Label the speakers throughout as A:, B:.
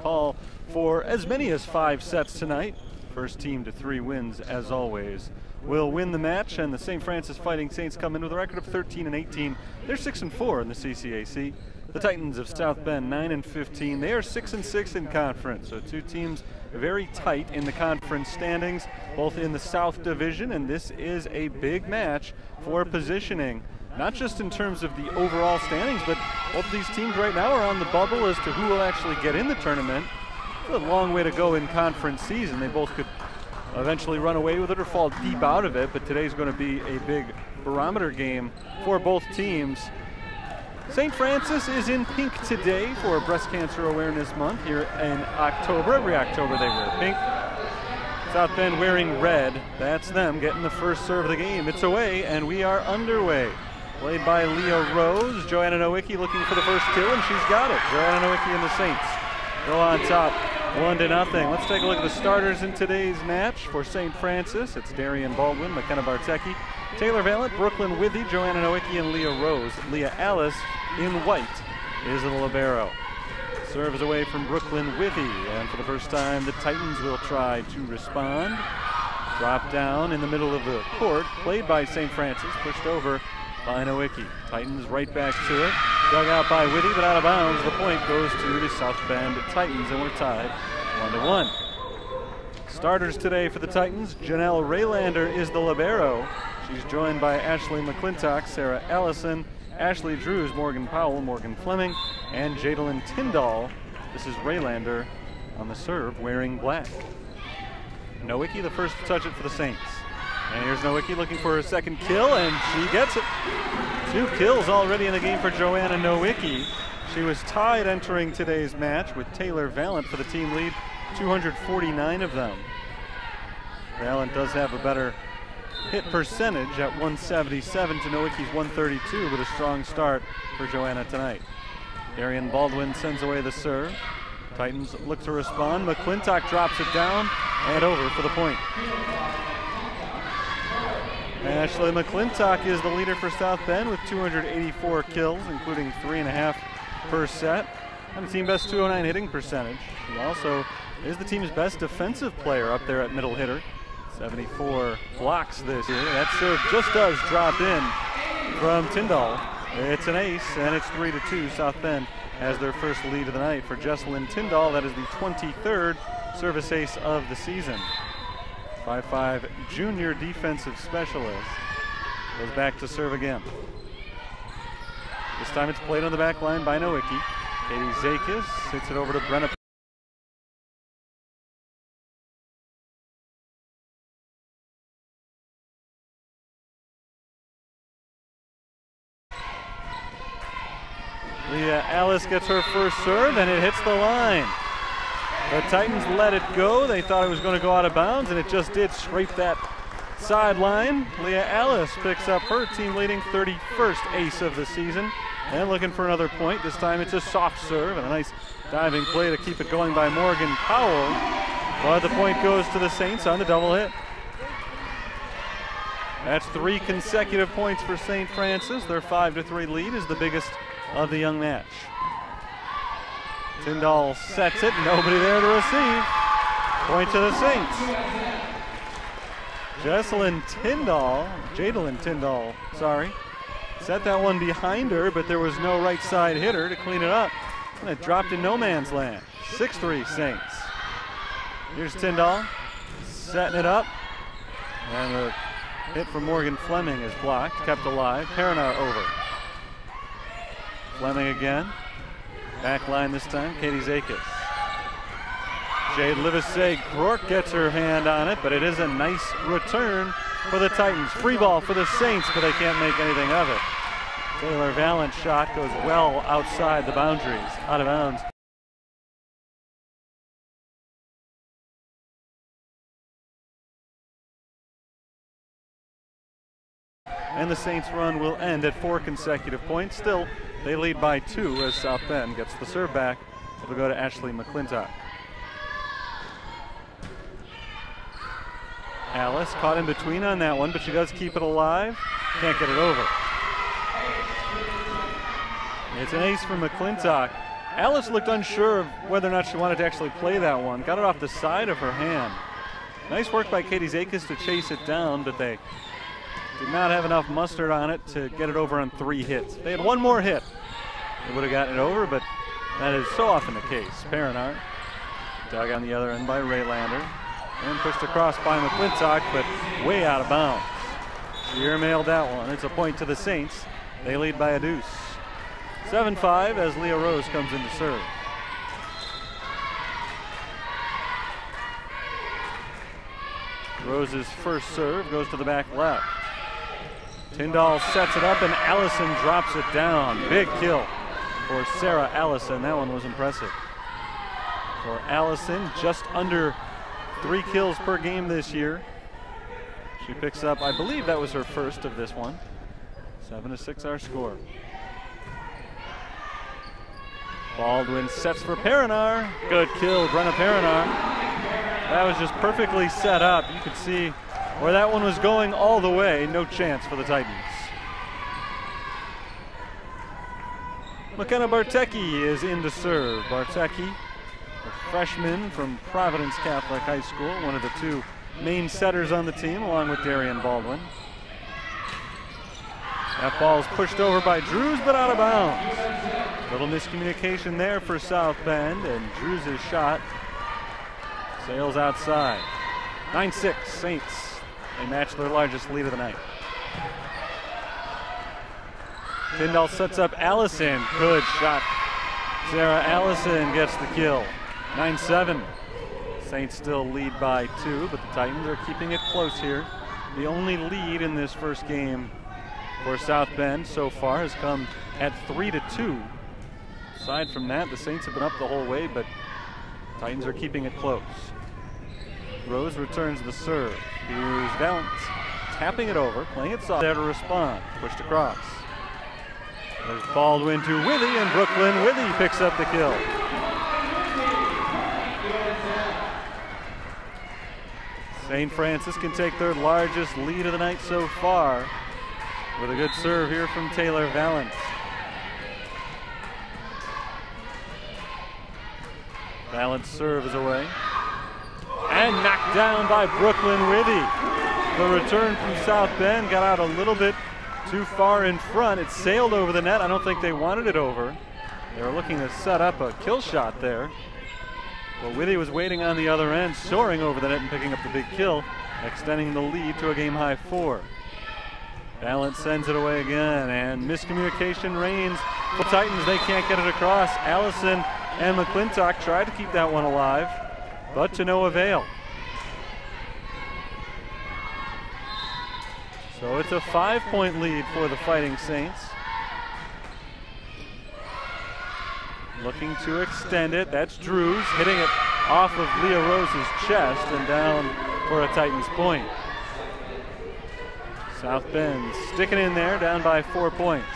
A: call for as many as 5 sets tonight. First team to 3 wins, as always, will win the match, and the St. Francis Fighting Saints come in with a record of 13-18. They're 6-4 in the CCAC. The Titans of South Bend, 9-15. They are 6-6 in conference. So 2 teams very tight in the conference standings, both in the South Division, and this is a big match for positioning, not just in terms of the overall standings, but both of these teams right now are on the bubble as to who will actually get in the tournament. It's a long way to go in conference season. They both could eventually run away with it or fall deep out of it, but today's going to be a big barometer game for both teams. St. Francis is in pink today for Breast Cancer Awareness Month here in October. Every October they wear pink. South Bend wearing red. That's them getting the first serve of the game. It's away, and we are underway. Played by Leah Rose. Joanna Nowicki looking for the first kill, and she's got it. Joanna Nowicki and the Saints go on top, 1-0. Let's take a look at the starters in today's match for St. Francis. It's Darian Baldwin, McKenna Bartecki, Taylor Valent, Brooklyn Withy, Joanna Nowicki, and Leah Rose. Leah Alice in white is the libero. Serve is away from Brooklyn Withy, and for the first time the Titans will try to respond. Drop down in the middle of the court, played by St. Francis, pushed over by Nowicki. Titans right back to it, dug out by Withy, but out of bounds. The point goes to the South Bend Titans, and we're tied 1-1. Starters today for the Titans. Janelle Raylander is the libero. She's joined by Ashley McClintock, Sarah Allison, Ashley Drews, Morgan Powell, Morgan Fleming, and Jadalyn Tyndall. This is Raylander on the serve, wearing black. Nowicki the first to touch it for the Saints. And here's Nowicki looking for her second kill, and she gets it. 2 kills already in the game for Joanna Nowicki. She was tied entering today's match with Taylor Valent for the team lead, 249 of them. Valent does have a better hit percentage at 177 to Nowicki's 132, but a strong start for Joanna tonight. Darian Baldwin sends away the serve. Titans look to respond. McClintock drops it down and over for the point. Ashley McClintock is the leader for South Bend with 284 kills, including 3.5 per set, and the team best 209 hitting percentage. She also is the team's best defensive player up there at middle hitter. 74 blocks this year. That serve just does drop in from Tyndall. It's an ace, and it's 3-2. South Bend has their first lead of the night for Jessalyn Tyndall. That is the 23rd service ace of the season. 5'5" junior defensive specialist. Goes back to serve again. This time it's played on the back line by Nowicki. Katie Zakis hits it over to Brenna. Leah Alice gets her first serve, and it hits the line. The Titans let it go. They thought it was going to go out of bounds, and it just did scrape that sideline. Leah Alice picks up her team-leading 31st ace of the season, and looking for another point. This time it's a soft serve, and a nice diving play to keep it going by Morgan Powell. But the point goes to the Saints on the double hit. That's 3 consecutive points for St. Francis. Their 5-3 lead is the biggest of the young match. Tyndall sets it, nobody there to receive. Point to the Saints. Jadalyn Tyndall, set that one behind her, but there was no right side hitter to clean it up. And it dropped in no man's land. 6-3 Saints. Here's Tyndall, setting it up. And the hit from Morgan Fleming is blocked, kept alive. Perinar over. Fleming again. Back line this time, Katie Zakis. Jade Livesey-Grork gets her hand on it, but it is a nice return for the Titans. Free ball for the Saints, but they can't make anything of it. Taylor Valent's shot goes well outside the boundaries, out of bounds. And the Saints' run will end at 4 consecutive points. Still, they lead by 2 as South Bend gets the serve back. It'll go to Ashley McClintock. Alice caught in between on that one, but she does keep it alive. Can't get it over. It's an ace for McClintock. Alice looked unsure of whether or not she wanted to actually play that one. Got it off the side of her hand. Nice work by Katie Zakis to chase it down, but they did not have enough mustard on it to get it over on 3 hits. If they had one more hit, they would have gotten it over, but that is so often the case. Perinar dug on the other end by Raylander and pushed across by McClintock, but way out of bounds. Shear mailed that one. It's a point to the Saints. They lead by a deuce. 7-5 as Leah Rose comes in to serve. Rose's first serve goes to the back left. Tyndall sets it up and Allison drops it down. Big kill for Sarah Allison. That one was impressive. For Allison, just under 3 kills per game this year. She picks up, I believe that was her first of this one. 7-6 our score. Baldwin sets for Perinar. Good kill, Brenna Perinar. That was just perfectly set up. You could see where that one was going all the way. No chance for the Titans. McKenna Bartecki is in to serve. Bartecki, a freshman from Providence Catholic High School, one of the 2 main setters on the team, along with Darian Baldwin. That ball is pushed over by Drews, but out of bounds. Little miscommunication there for South Bend, and Drews' shot sails outside. 9-6, Saints. They match their largest lead of the night. Tyndall sets up Allison. Good shot. Sarah Allison gets the kill. 9-7. Saints still lead by 2, but the Titans are keeping it close here. The only lead in this first game for South Bend so far has come at 3-2. Aside from that, the Saints have been up the whole way, but Titans are keeping it close. Rose returns the serve. Here's Valance tapping it over, playing it soft there to respond. Pushed across. There's Baldwin to Withy, and Brooklyn Withy picks up the kill. St. Francis can take their largest lead of the night so far with a good serve here from Taylor Valance. Valance serve is away. And knocked down by Brooklyn Withy. The return from South Bend got out a little bit too far in front. It sailed over the net. I don't think they wanted it over. They were looking to set up a kill shot there. But Withy was waiting on the other end, soaring over the net and picking up the big kill, extending the lead to a game-high 4. Valance sends it away again, and miscommunication reigns for the Titans. They can't get it across. Allison and McClintock tried to keep that one alive, but to no avail. So it's a 5-point lead for the Fighting Saints. Looking to extend it. That's Drews hitting it off of Leah Rose's chest and down for a Titans point. South Bend sticking in there, down by 4 points.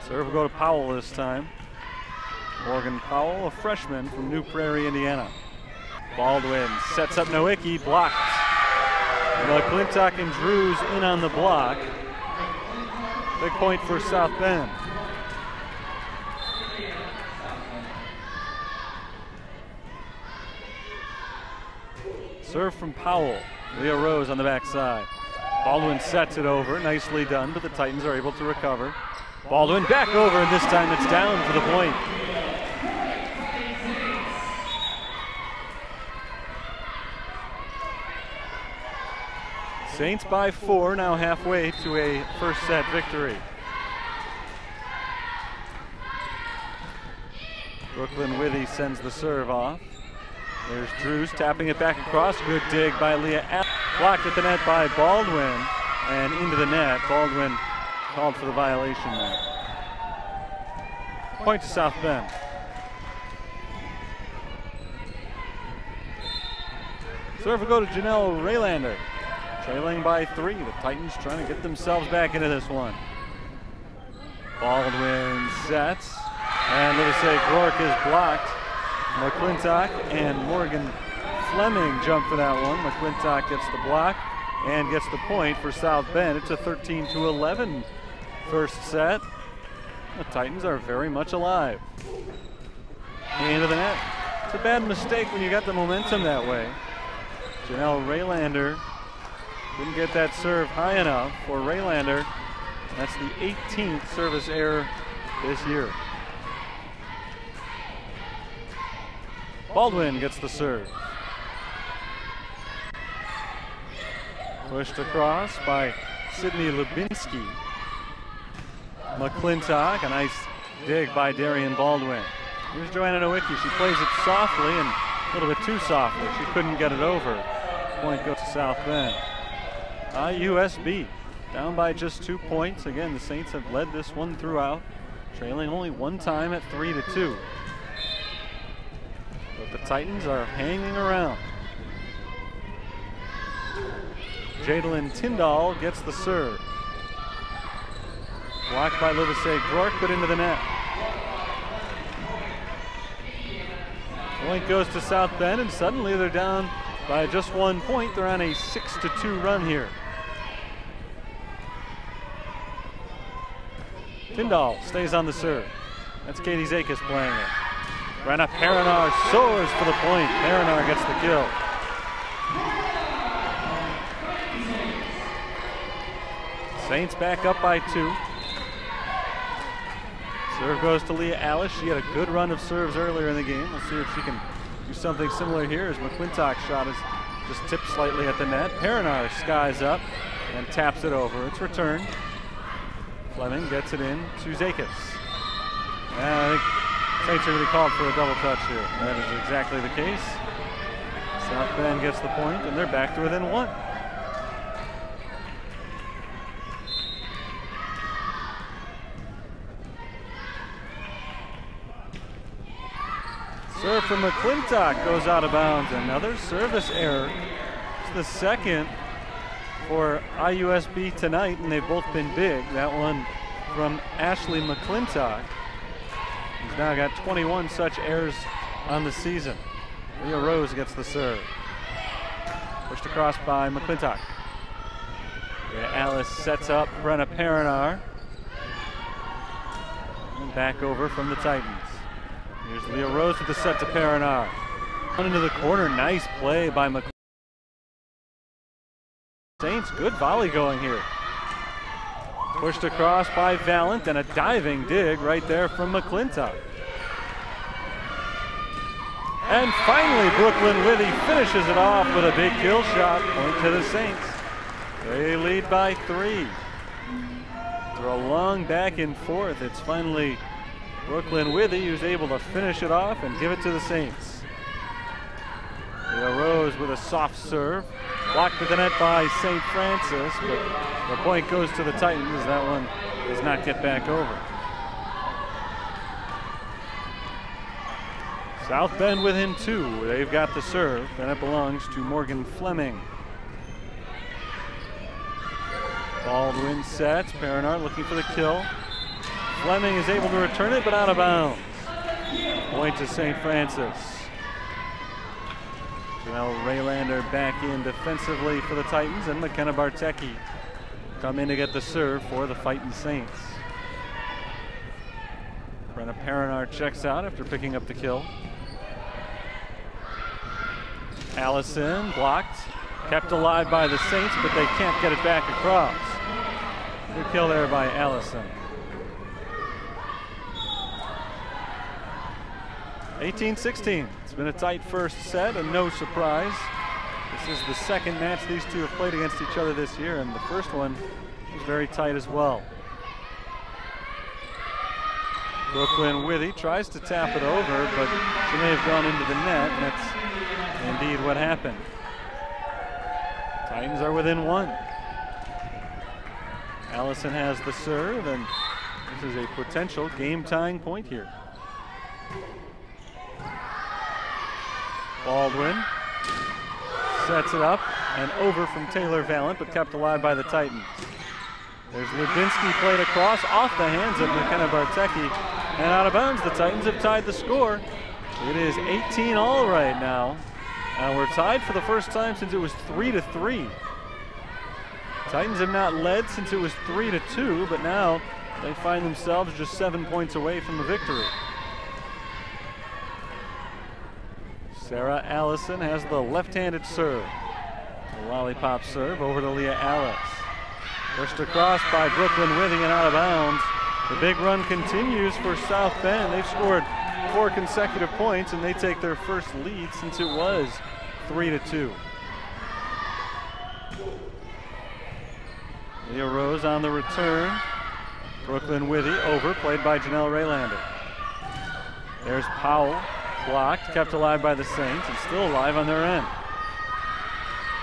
A: Serve will go to Powell this time. Morgan Powell, a freshman from New Prairie, Indiana. Baldwin sets up Nowicki, blocked. McClintock and Drews in on the block. Big point for South Bend. Serve from Powell. Leah Rose on the backside. Baldwin sets it over. Nicely done, but the Titans are able to recover. Baldwin back over, and this time it's down for the point. Saints by 4, now halfway to a first set victory. Brooklyn Withy sends the serve off. There's Drews tapping it back across. Good dig by Leah. Blocked at the net by Baldwin and into the net. Baldwin called for the violation there. Point to South Bend. Serve will go to Janelle Raylander. Trailing by 3. The Titans trying to get themselves back into this one. Baldwin sets. And let us say Glork is blocked. McClintock and Morgan Fleming jump for that one. McClintock gets the block and gets the point for South Bend. It's a 13-11 first set. The Titans are very much alive. Into the net. It's a bad mistake when you got the momentum that way. Janelle Raylander didn't get that serve high enough for Raylander. That's the 18th service error this year. Baldwin gets the serve. Pushed across by Sydney Lubinsky. McClintock, a nice dig by Darian Baldwin. Here's Joanna Nowicki. She plays it softly and a little bit too softly. She couldn't get it over. Point goes to South Bend. USB down by just 2 points. Again, the Saints have led this one throughout, trailing only one time at 3-2. But the Titans are hanging around. Jadalyn Tyndall gets the serve. Blocked by Livesey Glork, but into the net. Point goes to South Bend, and suddenly they're down by just 1 point. They're on a 6-2 run here. Tyndall stays on the serve. That's Katie Zakis playing it. Brenna Perinar soars for the point. Perinar gets the kill. Saints back up by 2. Serve goes to Leah Alice. She had a good run of serves earlier in the game. We'll see if she can do something similar here as McClintock's shot is just tipped slightly at the net. Perinar skies up and taps it over. It's returned. Fleming gets it in to Zakis. I think Saints are going to be called for a double touch here. That is exactly the case. South Bend gets the point, and they're back to within 1. Serve from McClintock goes out of bounds. Another service error. It's the second for IUSB tonight, and they've both been big. That one from Ashley McClintock. He's now got 21 such errors on the season. Leah Rose gets the serve. Pushed across by McClintock. Alice sets up Brenna Perinar. And back over from the Titans. Here's Leah Rose with the set to Perinar. Run into the corner, nice play by McClintock. Saints, good volley going here. Pushed across by Valent, and a diving dig right there from McClintock. And finally, Brooklyn Withy finishes it off with a big kill shot. Point to the Saints. They lead by 3. Through a long back and forth, it's finally Brooklyn Withy who's able to finish it off and give it to the Saints. Leah Rose with a soft serve. Blocked at the net by St. Francis, but the point goes to the Titans. That one does not get back over. South Bend within 2. They've got the serve, and it belongs to Morgan Fleming. Baldwin sets. Perinar looking for the kill. Fleming is able to return it, but out of bounds. Point to St. Francis. Janelle Raylander back in defensively for the Titans, and McKenna Bartecki come in to get the serve for the Fighting Saints. Brenna Perinar checks out after picking up the kill. Allison blocked, kept alive by the Saints, but they can't get it back across. Good kill there by Allison. 18-16. It's been a tight first set, and no surprise. This is the second match these two have played against each other this year, and the first one was very tight as well. Brooklyn Withy tries to tap it over, but she may have gone into the net, and that's indeed what happened. Titans are within 1. Allison has the serve, and this is a potential game-tying point here. Baldwin sets it up and over from Taylor Valent, but kept alive by the Titans. There's Lubinsky played across off the hands of McKenna Bartecki and out of bounds. The Titans have tied the score. It is 18-all right now. And we're tied for the first time since it was 3-3. Titans have not led since it was 3-2, but now They find themselves just 7 points away from the victory. Sarah Allison has the left-handed serve. The lollipop serve over to Leah Alice. Pushed across by Brooklyn Withing and out of bounds. The big run continues for South Bend. They've scored 4 consecutive points, and they take their first lead since it was 3-2. Leah Rose on the return. Brooklyn Withey over, played by Janelle Raylander. There's Powell, blocked, kept alive by the Saints, and still alive on their end.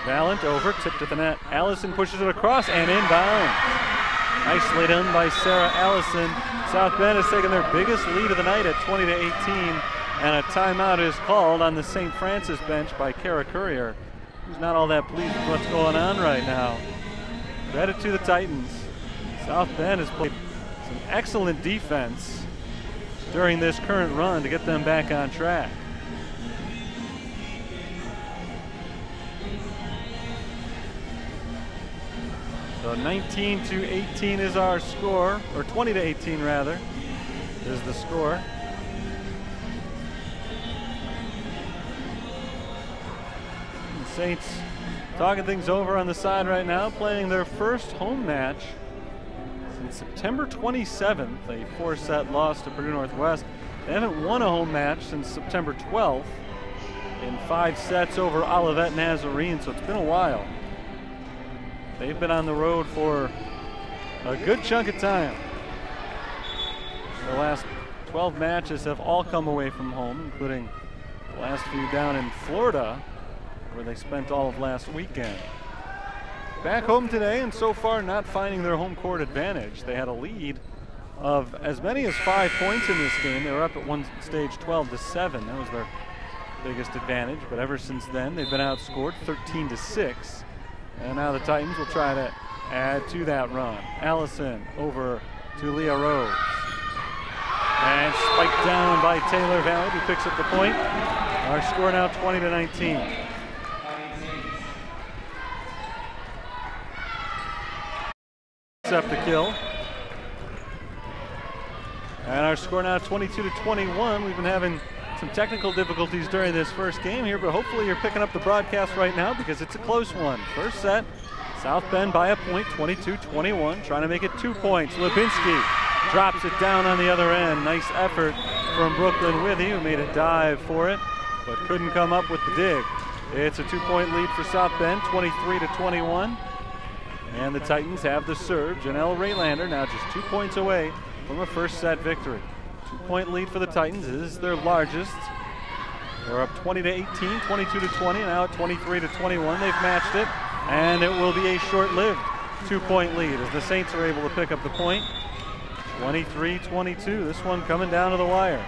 A: Valent over, tipped at the net. Allison pushes it across and inbounds. Nicely done by Sarah Allison. South Bend has taken their biggest lead of the night at 20-18, and a timeout is called on the St. Francis bench by Kara Courier, who's not all that pleased with what's going on right now. Credit to the Titans. South Bend has played some excellent defense during this current run to get them back on track. So 19-18 is our score, or 20-18 rather, is the score. And Saints talking things over on the side right now, playing their first home match since September 27th, a 4-set loss to Purdue Northwest. They haven't won a home match since September 12th in 5 sets over Olivet Nazarene, so it's been a while. They've been on the road for a good chunk of time. The last 12 matches have all come away from home, including the last few down in Florida, where they spent all of last weekend. Back home today, and so far not finding their home court advantage. They had a lead of as many as 5 points in this game. They were up at one stage 12-7. That was their biggest advantage, but ever since then they've been outscored 13-6. And now the Titans will try to add to that run. Allison over to Leah Rose. And spiked down by Taylor Valent, who picks up the point. Our score now 20-19. Up the kill. And our score now 22-21. We've been having some technical difficulties during this first game here, but hopefully you're picking up the broadcast right now because it's a close one. First set, South Bend by a point, 22-21, trying to make it 2 points. Lubinski drops it down on the other end. Nice effort from Brooklyn Withey, who made a dive for it, but couldn't come up with the dig. It's a 2-point lead for South Bend, 23-21. And the Titans have the serve. Janelle Raylander now just 2 points away from a first set victory. 2-point lead for the Titans. This is their largest. They're up 20-18, 22-20, now at 23-21. They've matched it, and it will be a short-lived 2-point lead as the Saints are able to pick up the point. 23-22, this one coming down to the wire.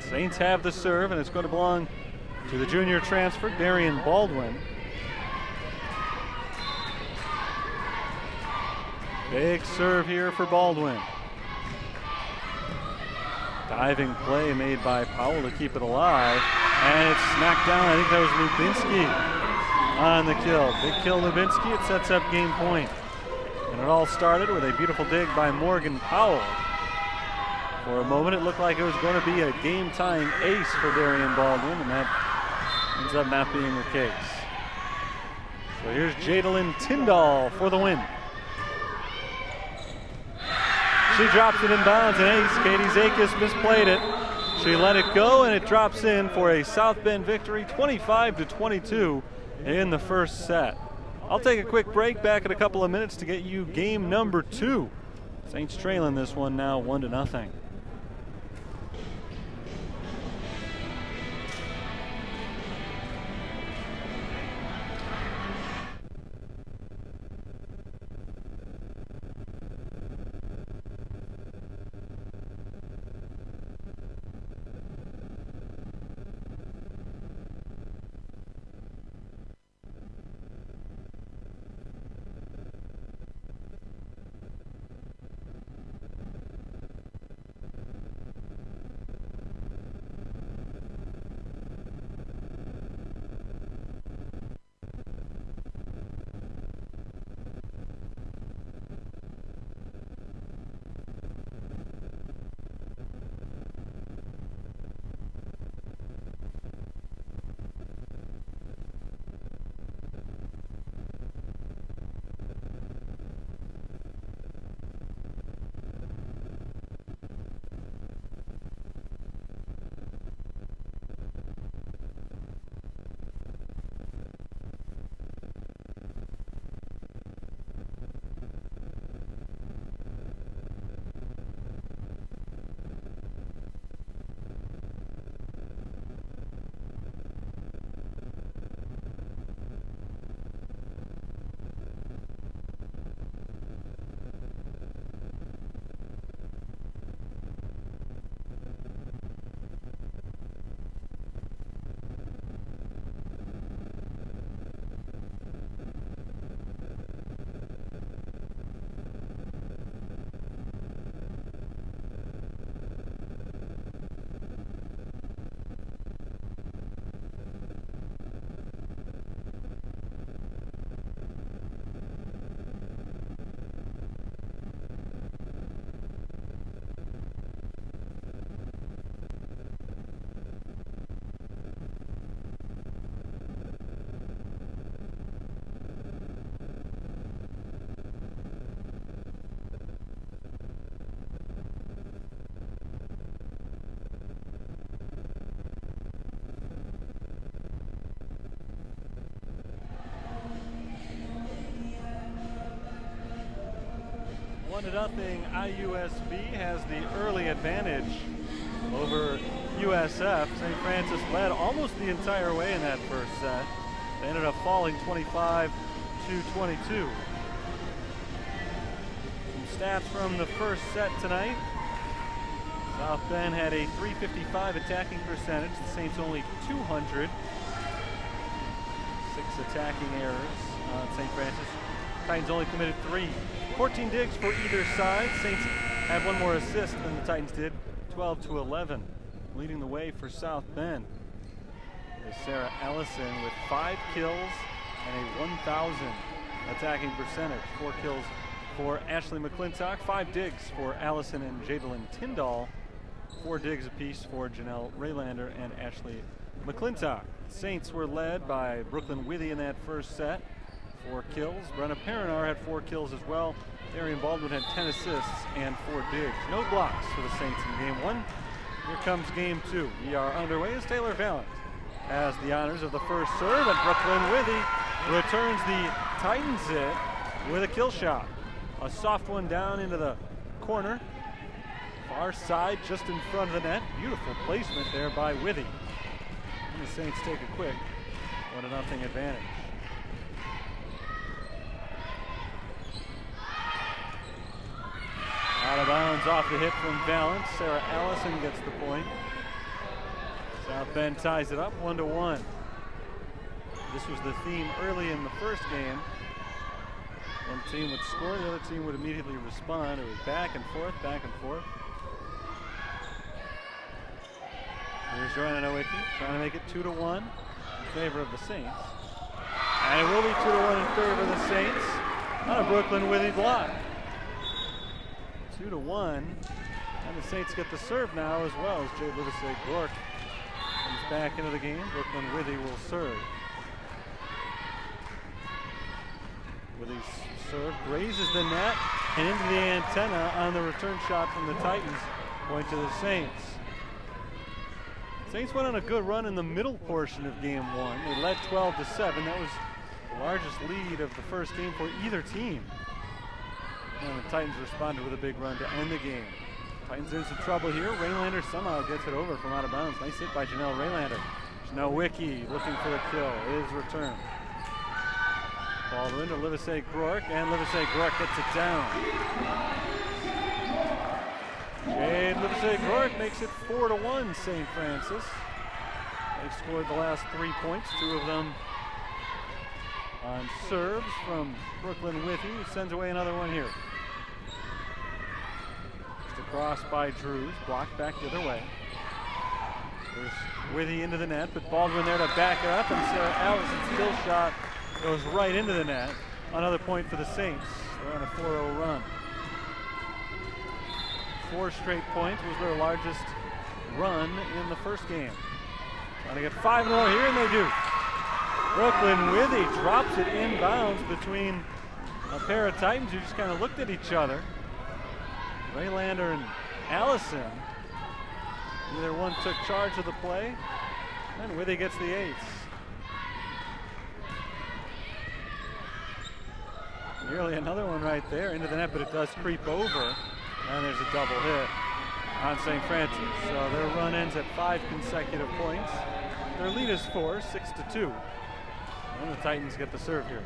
A: Saints have the serve, and it's going to belong to the junior transfer, Darian Baldwin. Big serve here for Baldwin. Diving play made by Powell to keep it alive, and it's smacked down. I think that was Lubinski on the kill. Big kill Lubinski, it sets up game point. And it all started with a beautiful dig by Morgan Powell. For a moment it looked like it was going to be a game-tying ace for Darian Baldwin, and that ends up not being the case. So here's Jadalyn Tyndall for the win. She drops it in bounds, and ace. Katie Zakis misplayed it. She let it go, and it drops in for a South Bend victory, 25-22 in the first set. I'll take a quick break, back in a couple of minutes to get you game number 2. Saints trailing this one now 1-0. 1-0. IUSB has the early advantage over USF. St. Francis led almost the entire way in that first set. They ended up falling 25-22. Some stats from the first set tonight. South Bend had a .355 attacking percentage. The Saints only 200. 6 attacking errors on St. Francis. Titans only committed 3. 14 digs for either side. Saints had 1 more assist than the Titans did. 12-11. Leading the way for South Bend is Sarah Ellison with 5 kills and a 1,000 attacking percentage. 4 kills for Ashley McClintock, 5 digs for Allison and Jadalyn Tyndall, 4 digs apiece for Janelle Raylander and Ashley McClintock. Saints were led by Brooklyn Withy in that first set, 4 kills. Brenna Perinar had 4 kills as well. Darian Baldwin had 10 assists and 4 digs. No blocks for the Saints in game 1. Here comes game 2. We are underway as Taylor Valent has the honors of the first serve, and Brooklyn Withy returns the Titans hit with a kill shot. A soft one down into the corner. Far side just in front of the net. Beautiful placement there by Withy. And the Saints take a quick 1-0 advantage. Out of bounds off the hit from Valent. Sarah Allison gets the point. South Bend ties it up 1-1. This was the theme early in the first game. One team would score, the other team would immediately respond. It was back and forth, back and forth. Here's Joanna Nowicki trying to make it 2-1 in favor of the Saints. And it will be 2-1 in favor of the Saints on a Brooklyn Withy block. 2-1, and the Saints get the serve now as well as Jade Livesey-Gork comes back into the game. Brooklyn Withy will serve. Withy's serve grazes the net and into the antenna on the return shot from the Titans. Point to the Saints. Saints went on a good run in the middle portion of game 1. They led 12-7. That was the largest lead of the first game for either team. And the Titans responded with a big run to end the game. Titans in some trouble here. Raylander somehow gets it over from out of bounds. Nice hit by Janelle Raylander. Nowicki looking for the kill. Is returned. Baldwin to Livesey-Gork, and Livesey-Gork gets it down. Jade Livesey-Gork makes it 4-1 St. Francis. They've scored the last 3 points, 2 of them on serves from Brooklyn Withy, who sends away another one here. Just a cross by Drews, blocked back the other way. There's Withy into the net, but Baldwin there to back it up, and Sarah Allison's kill shot goes right into the net. Another point for the Saints. They're on a 4-0 run. 4 straight points was their largest run in the first game. Trying to get 5 more here, and they do. Brooklyn Withy drops it inbounds between a pair of Titans who just kind of looked at each other. Raylander and Allison. Neither one took charge of the play, and Withy gets the ace. Nearly another one right there into the net, but it does creep over, and there's a double hit on St. Francis. So their run ends at 5 consecutive points. Their lead is 4, 6-2. And the Titans get the serve here.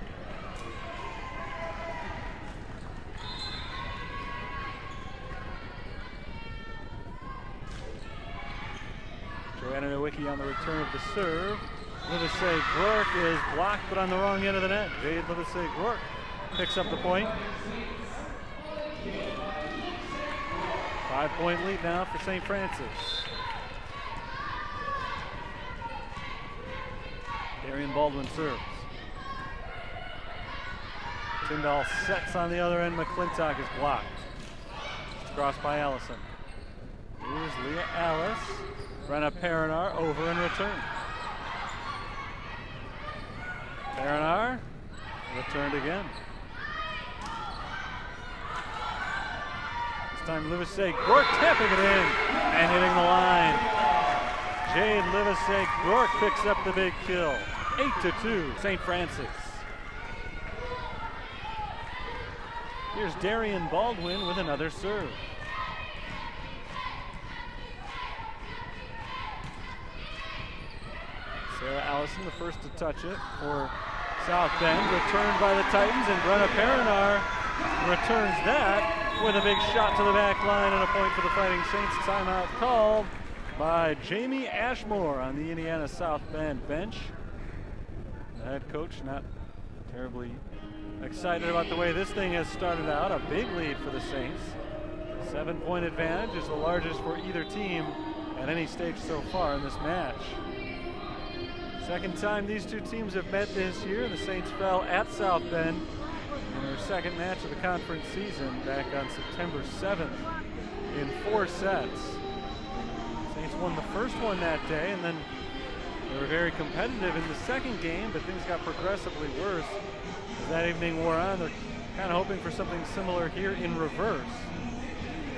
A: Joanna Nowicki on the return of the serve. Livesey-Gork is blocked, but on the wrong end of the net. Jade Livesey-Gork picks up the point. 5-point lead now for St. Francis. Darian Baldwin serves. Tyndall sets on the other end. McClintock is blocked. It's crossed by Allison. Here's Leah Alice. Brenna Perinar over and return. Perinar returned again. This time Livesey-Gork tapping it in and hitting the line. Jade Livesey-Gork picks up the big kill. 8-2, St. Francis. Here's Darian Baldwin with another serve. Sarah Allison, the first to touch it for South Bend. Returned by the Titans, and Brenna Perinar returns that with a big shot to the back line and a point for the Fighting Saints. Timeout called by Jamie Ashmore on the Indiana South Bend bench. The head coach not terribly excited about the way this thing has started out. A big lead for the Saints. 7-point advantage is the largest for either team at any stage so far in this match. Second time these two teams have met this year. The Saints fell at South Bend in their second match of the conference season back on September 7th in 4 sets. Saints won the first one that day, and then they were very competitive in the second game, but things got progressively worse as that evening wore on. They're kind of hoping for something similar here in reverse.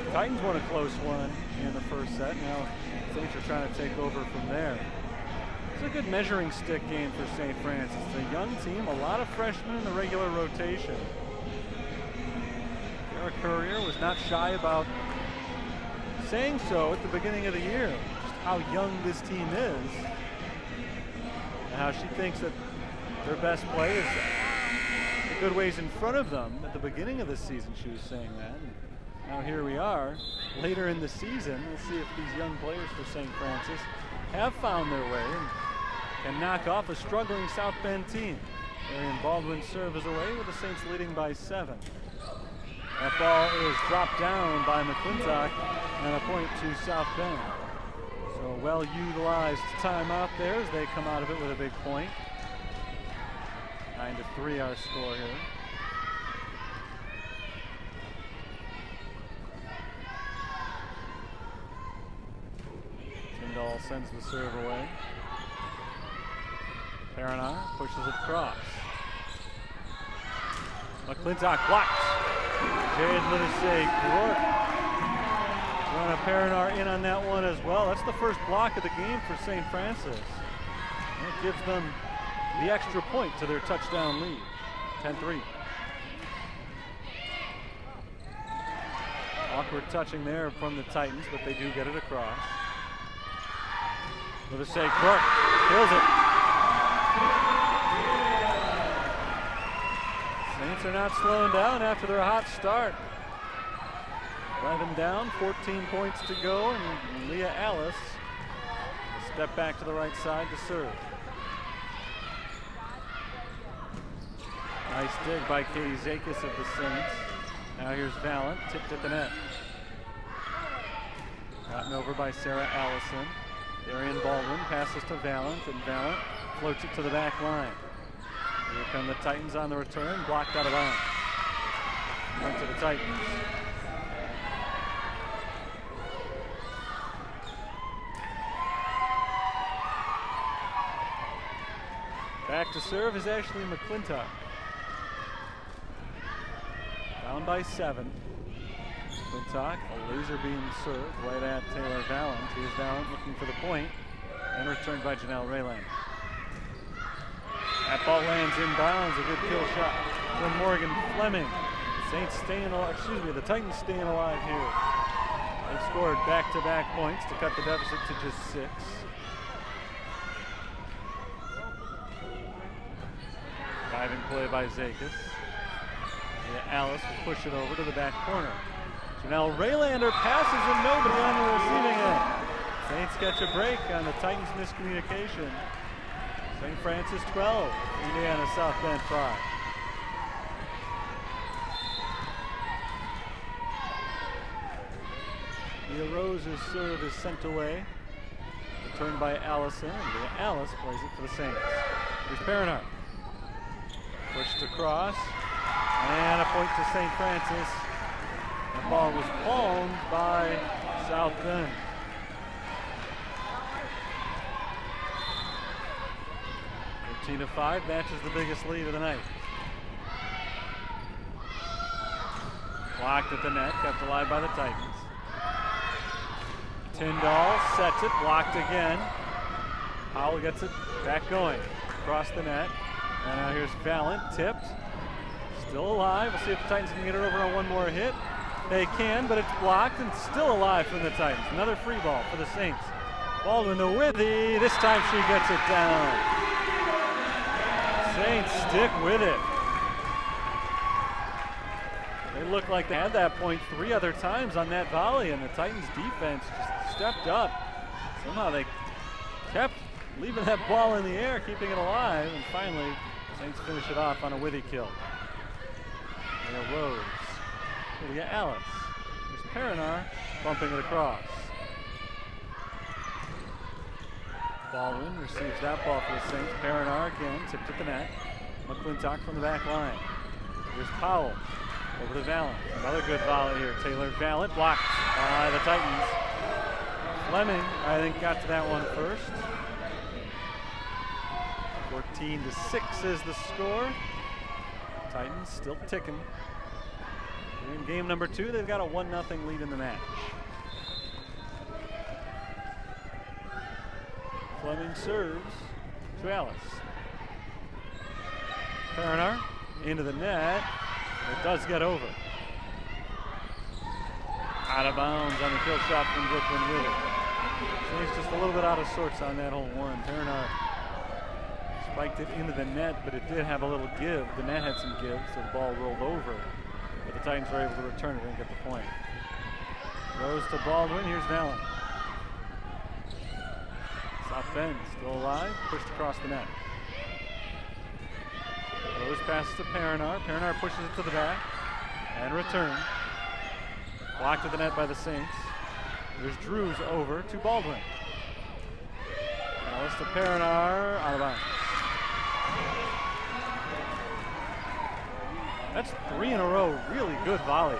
A: The Titans won a close one in the first set. Now the Saints are trying to take over from there. It's a good measuring stick game for St. Francis. It's a young team, a lot of freshmen in the regular rotation. Kara Courier was not shy about saying so at the beginning of the year, just how young this team is and how she thinks that their best play is a good ways in front of them. At the beginning of the season she was saying that. And now here we are, later in the season. We'll see if these young players for St. Francis have found their way and can knock off a struggling South Bend team. Darian Baldwin serve is away with the Saints leading by 7. That ball is dropped down by McClintock and a point to South Bend. So well-utilized timeout there as they come out of it with a big point. 9-3 our score here. Tyndall sends the serve away. Perinar pushes it across. McClintock blocked. Jade Lidisay-Gork. Brenna Perinar in on that one as well. That's the first block of the game for St. Francis. That gives them the extra point to their touchdown lead. 10-3. Awkward touching there from the Titans, but they do get it across. Lidisay-Gork kills it. Saints are not slowing down after their hot start. 11 down, 14 points to go, and Leah Alice will step back to the right side to serve. Nice dig by Katie Zakis of the Saints. Now here's Valent, tipped at the net. Gotten over by Sarah Allison. Darian Baldwin passes to Valent, and Valent floats it to the back line. Here come the Titans on the return, blocked out of bounds. Point to the Titans. Back to serve is Ashley McClintock. Down by 7. McClintock, a laser beam serve right at Taylor Valent. Here's Valent looking for the point, and returned by Janelle Rayland. That ball lands inbounds, a good kill shot from Morgan Fleming. Saints staying alive, the Titans staying alive here. They've scored back-to-back points to cut the deficit to just 6. Diving play by Zakis. Alice will push it over to the back corner. Janelle Raylander passes and nobody on the receiving end. Saints catch a break on the Titans' miscommunication. St. Francis 12, Indiana South Bend 5. Leah Rose's serve is sent away. Returned by Allison, and Leah Alice plays it for the Saints. Here's Perinar. Pushed across, and a point to St. Francis. The ball was palmed by South Bend. 13-5 matches the biggest lead of the night. Blocked at the net, kept alive by the Titans. Tyndall sets it, blocked again. Powell gets it back going across the net. And now here's Valent, tipped. Still alive. We'll see if the Titans can get it over on one more hit. They can, but it's blocked and still alive from the Titans. Another free ball for the Saints. Baldwin to Withy. This time she gets it down. Saints stick with it. They look like they had that point 3 other times on that volley, and the Titans defense just stepped up. Somehow they kept leaving that ball in the air, keeping it alive, and finally Saints finish it off on a Withy kill. Leah Rose, Leah Alice. There's Perinar bumping it across. Baldwin receives that ball for the Saints. Perinar again, tipped at the net. McClintock from the back line. Here's Powell. Over to Valent. Another good volley here. Taylor Valent blocked by the Titans. Fleming, I think, got to that one first. 14-6 is the score. Titans still ticking. In game number 2, they've got a 1-0 lead in the match. Fleming serves to Alice. Perinar into the net. It does get over. Out of bounds on the kill shot from Brooklyn Withy. So he's just a little bit out of sorts on that hole one. Perinar spiked it into the net, but it did have a little give. The net had some give, so the ball rolled over. But the Titans were able to return it and get the point. Rose to Baldwin. Here's Valent. South Bend still alive. Pushed across the net. Rose passes to Perinar. Perinar pushes it to the back and return. Blocked at the net by the Saints. There's Drews over to Baldwin. Alice to Perinar, out of bounds. That's 3 in a row, really good volleys.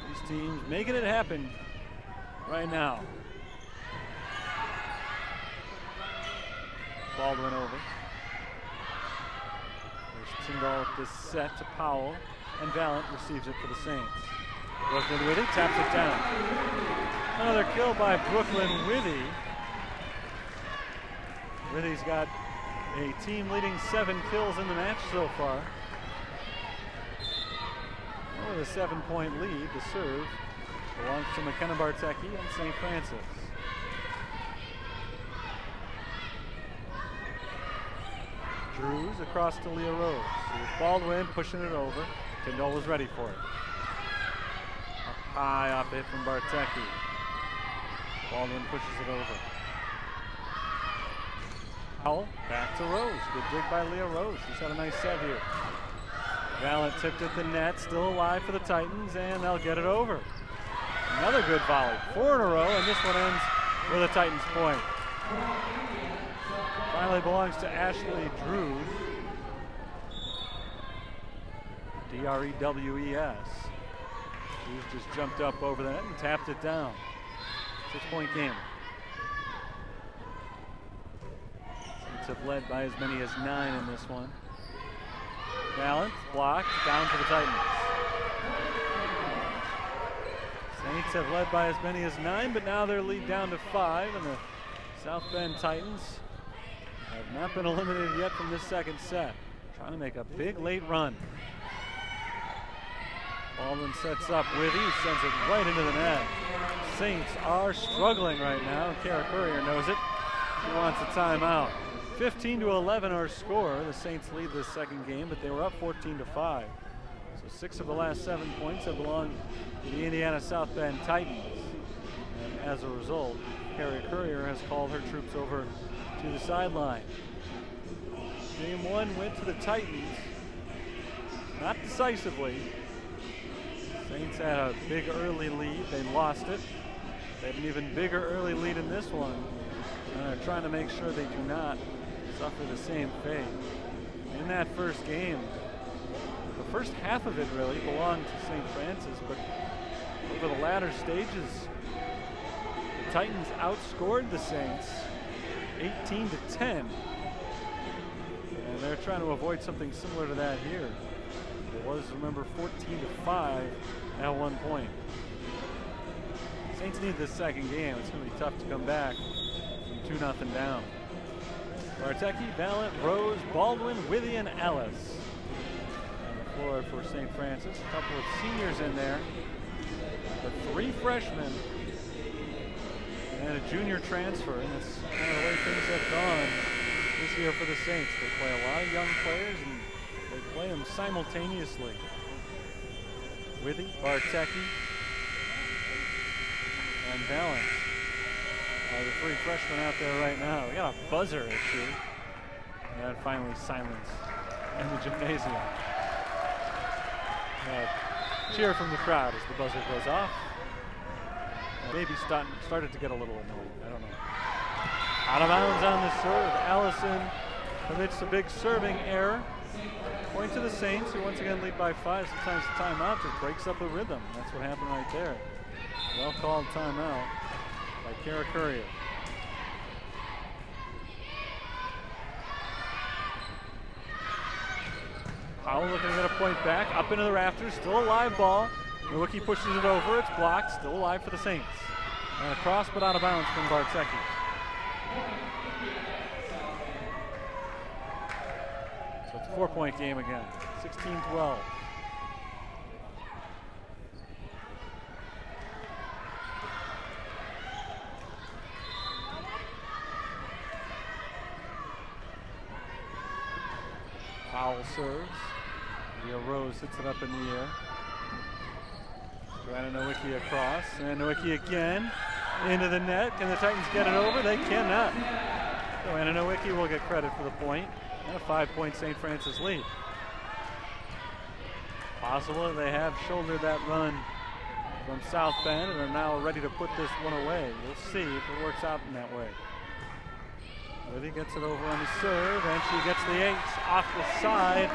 A: These teams making it happen right now. Baldwin over. There's Tyndall with this set to Powell, and Valent receives it for the Saints. Brooklyn Withy taps it down. Another kill by Brooklyn Withy. Withy's got a team-leading 7 kills in the match so far. With a 7-point lead, the serve belongs to McKenna Bartecki and St. Francis. Drews across to Leah Rose. Here's Baldwin pushing it over. Tyndall was ready for it. Up high off the hit from Bartecki. Baldwin pushes it over. Powell back to Rose. Good dig by Leah Rose. She's had a nice set here. Valent tipped at the net, still alive for the Titans, and they'll get it over. Another good volley. 4 in a row, and this one ends with a Titans point. Finally belongs to Ashley Drews. D-R-E-W-E-S. Drews just jumped up over the net and tapped it down. 6-point game. Saints have led by as many as 9 in this one. Valent blocked, down for the Titans. Saints have led by as many as 9, but now their lead down to 5, and the South Bend Titans have not been eliminated yet from this second set. Trying to make a big late run. Baldwin sets up Withy, sends it right into the net. Saints are struggling right now. Kara Courier knows it. She wants a timeout. 15-11 our score. The Saints lead this second game, but they were up 14-5. So 6 of the last 7 points have belonged to the Indiana South Bend Titans. And as a result, Kara Courier has called her troops over to the sideline. Game 1 went to the Titans, not decisively. Saints had a big early lead. They lost it. They have an even bigger early lead in this one, and they're trying to make sure they do not suffer the same fate. In that first game, the first half of it really belonged to St. Francis, but over the latter stages, the Titans outscored the Saints 18-10. And they're trying to avoid something similar to that here. It was, remember, 14-5 at one point. Saints need this second game. It's going to be tough to come back from 2-0 down. Bartecki, Valent, Rose, Baldwin, Withy, and Ellis. On the floor for St. Francis. A couple of seniors in there. But 3 freshmen and a junior transfer. And that's kind of the way things have gone this year for the Saints. They play a lot of young players and they play them simultaneously. Withy, Bartecki, and Valent are the 3 freshmen out there right now. We got a buzzer issue. And finally silence in the gymnasium. Cheer from the crowd as the buzzer goes off. Maybe started to get a little annoying. I don't know. Out of bounds on the serve. Allison commits a big serving error. Point to the Saints, who once again lead by 5. Sometimes the timeout just breaks up the rhythm. That's what happened right there. Well called timeout by Kara Courier. Powell looking to get a point back, up into the rafters, still a live ball. Nowicki pushes it over, it's blocked, still alive for the Saints. And across but out of bounds from Bartecki. So it's a 4-point game again, 16-12. Powell serves. Rose hits it up in the air. Joanna Nowicki across, and Nowicki again into the net. Can the Titans get it over? They cannot. Joanna Nowicki will get credit for the point, and a 5-point St. Francis lead. Possible they have shouldered that run from South Bend and are now ready to put this one away. We'll see if it works out in that way. Withy gets it over on the serve, and she gets the ace off the side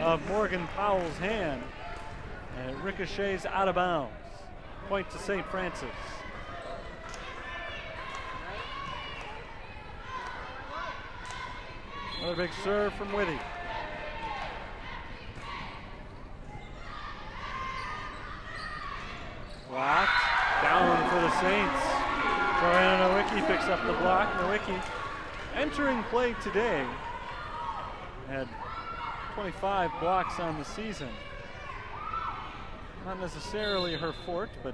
A: of Morgan Powell's hand. And it ricochets out of bounds. Point to St. Francis. Another big serve from Withy. Blocked. Down for the Saints. Joanna Nowicki picks up the block. Nowicki entering play today, had 25 blocks on the season. Not necessarily her forte, but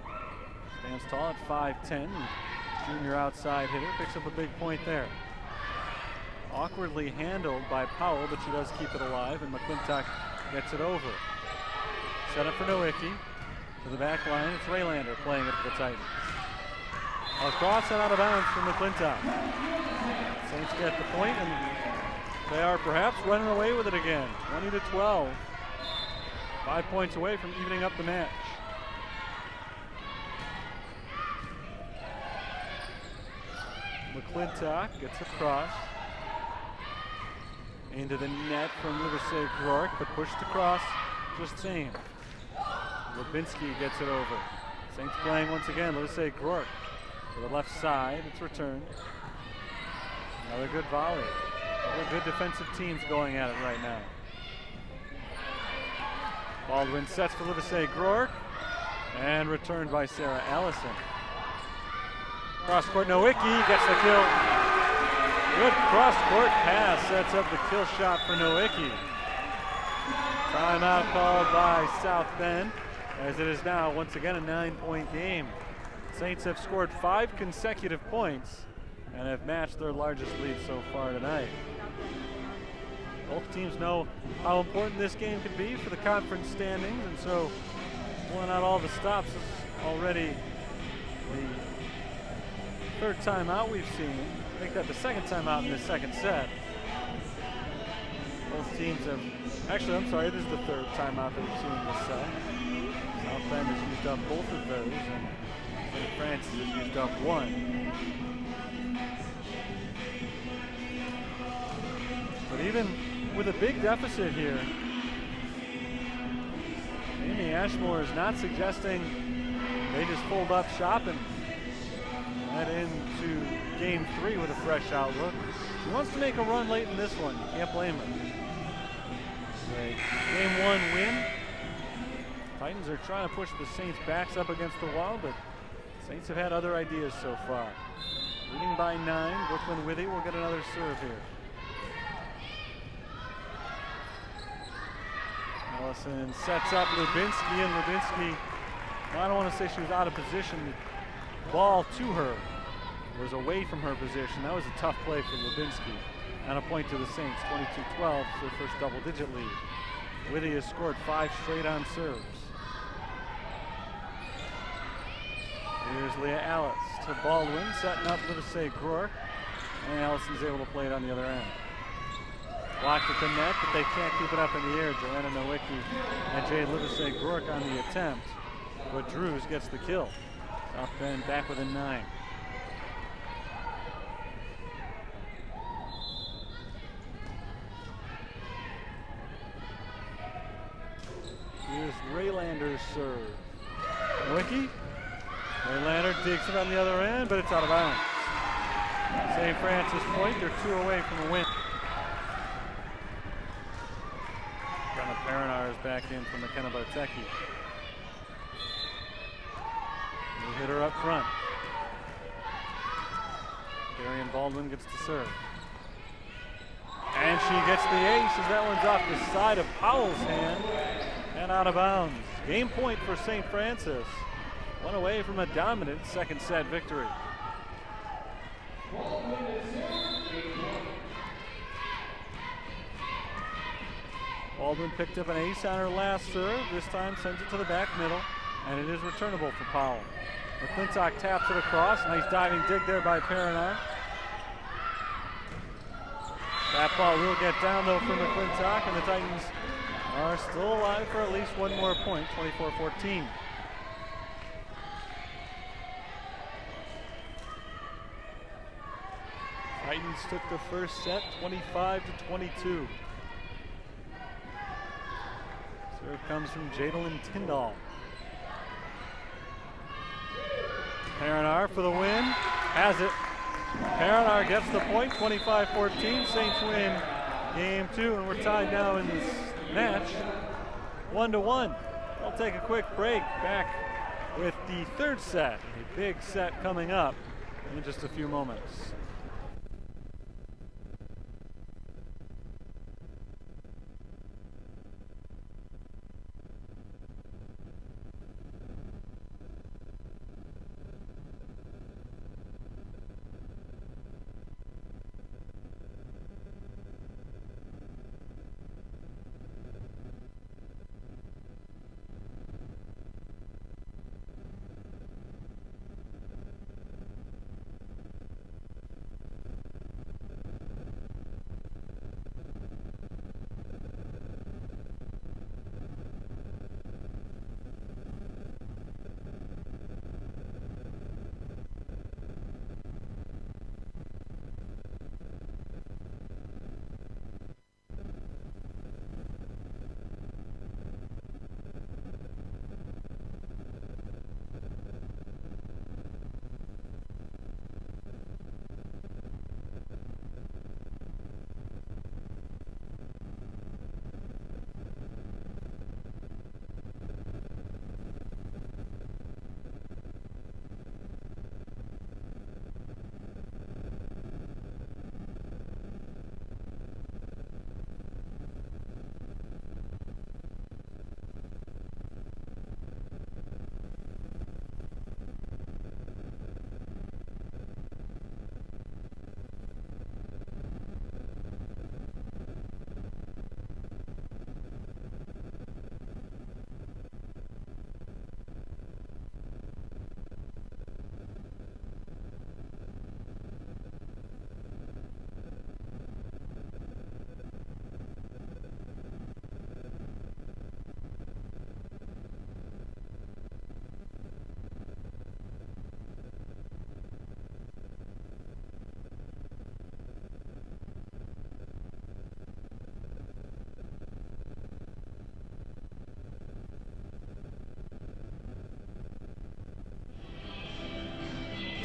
A: stands tall at 5'10". Junior outside hitter, picks up a big point there. Awkwardly handled by Powell, but she does keep it alive, and McClintock gets it over. Set up for Nowicki. To the back line, it's Raylander playing it for the Titans. Across and out of bounds from McClintock. Saints get the point, and they are perhaps running away with it again. 20-12. 5 points away from evening up the match. McClintock gets across. Into the net from Livesey Rourke, but pushed across just same. Lubinski gets it over. Saints playing once again. Livesey Rourke to the left side. It's returned. Another good volley. Another good defensive teams going at it right now. Baldwin sets for Livesey Rourke and returned by Sarah Allison. Cross court, Nowicki gets the kill. Good cross court pass sets up the kill shot for Nowicki. Timeout called by South Bend, as it is now once again a 9-point game. Saints have scored 5 consecutive points and have matched their largest lead so far tonight. Both teams know how important this game could be for the conference standings, and so pulling out all the stops is already the 3rd timeout we've seen. I think that's the 2nd timeout in this 2nd set. Both teams have, actually I'm sorry, this is the 3rd timeout that we've seen in this set. South Bend has used up both of those, and St. Francis has used up 1. But even with a big deficit here, Amy Ashmore is not suggesting they just fold up shop and head into game 3 with a fresh outlook. She wants to make a run late in this one. You can't blame her. A game 1 win. Titans are trying to push the Saints' backs up against the wall, but Saints have had other ideas so far. Leading by 9, Brooklyn Withy will get another serve here. Allison sets up Lubinsky, and Lubinsky, I don't want to say she was out of position. The ball to her was away from her position. That was a tough play for Lubinsky. And a point to the Saints, 22-12, their first double-digit lead. Whitty has scored 5 straight on serves. Here's Leah Alice to Baldwin, setting up Livesey Groark, and Allison's able to play it on the other end. Blocked at the net, but they can't keep it up in the air. Joanna Nowicki and Jade Livesey Groark on the attempt, but Drews gets the kill. South Bend back within 9. Here's Raylander's serve. Nowicki. Raylander digs it on the other end, but it's out of bounds. St. Francis point, they're 2 away from a win. Brenna Perinar is back in from McKenna Bartecki. New hitter up front. Darian Baldwin gets to serve. And she gets the ace as that one's off the side of Powell's hand and out of bounds. Game point for St. Francis. 1 away from a dominant second set victory. Baldwin picked up an ace on her last serve. This time sends it to the back middle, and it is returnable for Powell. McClintock taps it across. Nice diving dig there by Perinar. That ball will get down though for McClintock, and the Titans are still alive for at least one more point, 24-14. Titans took the first set, 25-22. Serve comes from Jadalyn Tyndall. Perinar for the win, has it. Perinar gets the point, 25-14. Saints win game 2, and we're tied now in this match, 1-1. I'll take a quick break. Back with the third set, a big set coming up in just a few moments.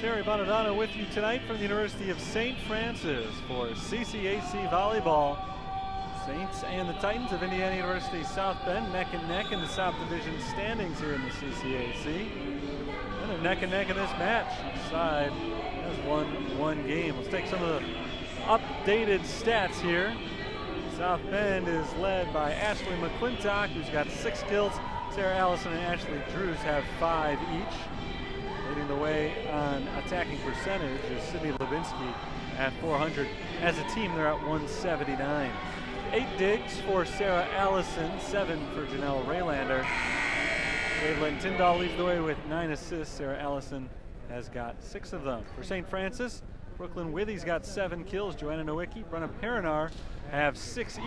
A: Terry Bonadonna with you tonight from the University of St. Francis for CCAC Volleyball. Saints and the Titans of Indiana University South Bend neck and neck in the South Division standings here in the CCAC. And they're neck and neck in this match. Each side has won one game. Let's take some of the updated stats here. South Bend is led by Ashley McClintock, who's got 6 kills. Sarah Allison and Ashley Drews have 5 each. Leading the way on attacking percentage is Sydney Levinsky at 400. As a team, they're at 179. 8 digs for Sarah Allison, 7 for Janelle Raylander. Caitlin Tyndall leads the way with 9 assists. Sarah Allison has got 6 of them. For St. Francis, Brooklyn Withy's got 7 kills. Joanna Nowicki, Brenna Perinar have 6 each.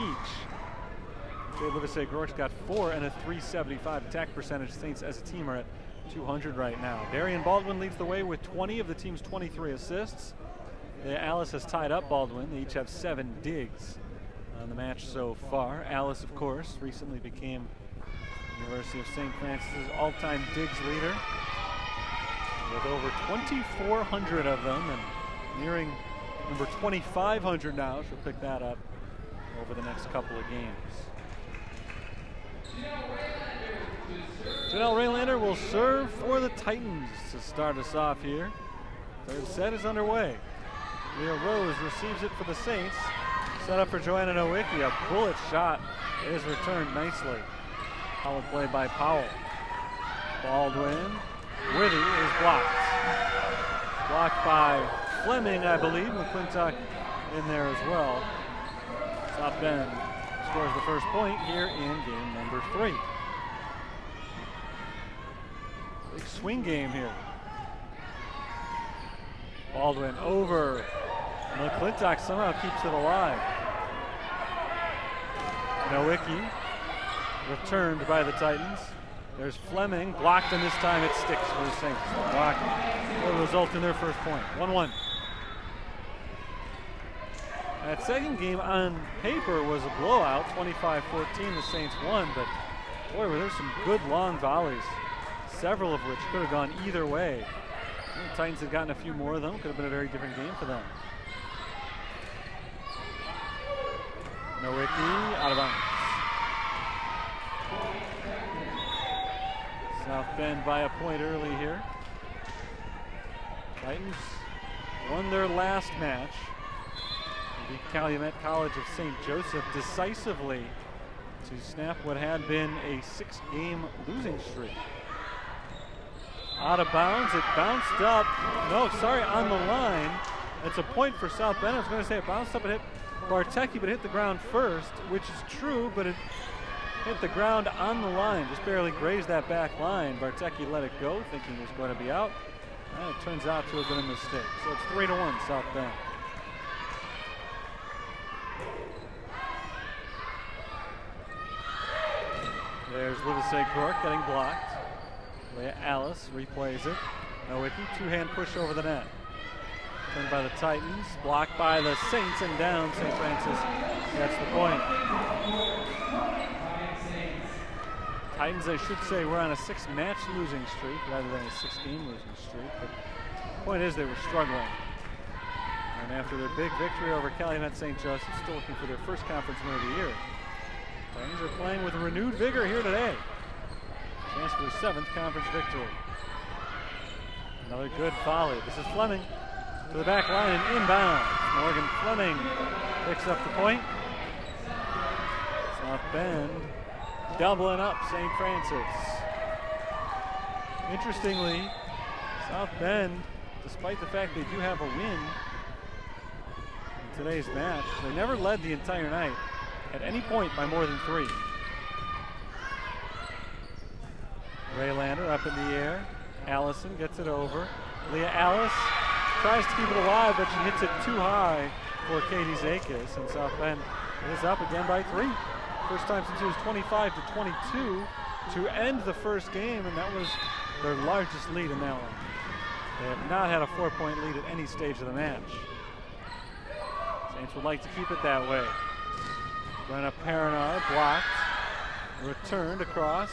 A: Jade Livesey-Groark's got 4 and a 375 attack percentage. Saints as a team are at 200 right now. Darian Baldwin leads the way with 20 of the team's 23 assists. Alice has tied up Baldwin. They each have 7 digs on the match so far. Alice, of course, recently became University of St. Francis' all-time digs leader with over 2,400 of them, and nearing number 2,500 now. She'll pick that up over the next couple of games. Janelle Raylander will serve for the Titans to start us off here. Third set is underway. Leah Rose receives it for the Saints. Set up for Joanna Nowicki. A bullet shot is returned nicely. Solid play by Powell. Baldwin. Withy is blocked. Blocked by Fleming, I believe. McClintock in there as well. South Bend scores the first point here in game number 3. Big swing game here. Baldwin over. McClintock somehow keeps it alive. Nowicki returned by the Titans. There's Fleming, blocked, and this time it sticks for the Saints. The block will result in their first point. 1-1. That second game on paper was a blowout, 25-14. The Saints won, but boy, were there some good long volleys, several of which could have gone either way. The Titans had gotten a few more of them. Could have been a very different game for them. Nowicki out of bounds. South Bend by a point early here. Titans won their last match. They beat Calumet College of St. Joseph decisively to snap what had been a 6-game losing streak. Out of bounds, it bounced up. No, sorry, on the line. It's a point for South Bend. I was going to say it bounced up and hit Bartecki, but hit the ground first, which is true, but it hit the ground on the line, just barely grazed that back line. Bartecki let it go, thinking it was going to be out. And it turns out to have been a mistake. So it's 3-1 South Bend. There's Livesey-Groark getting blocked. Leah Alice replays it. Nowicki, two-hand push over the net. Turned by the Titans, blocked by the Saints, and down St. Francis gets the point. Titans, I should say, were on a 6-match losing streak rather than a 6-game losing streak. But the point is they were struggling. And after their big victory over Calumet St. Joseph, still looking for their first conference win of the year. Titans are playing with renewed vigor here today. Chance for their 7th conference victory. Another good volley. This is Fleming to the back line and inbound. Morgan Fleming picks up the point. South Bend doubling up St. Francis. Interestingly, South Bend, despite the fact they do have a win in today's match, they never led the entire night at any point by more than 3. Raylander up in the air. Allison gets it over. Leah Alice tries to keep it alive, but she hits it too high for Katie Zakis, and South Bend is up again by 3. First time since it was 25-22 to end the first game, and that was their largest lead in that one. They have not had a 4-point lead at any stage of the match. Saints would like to keep it that way. Brenna Perinar blocked, returned across,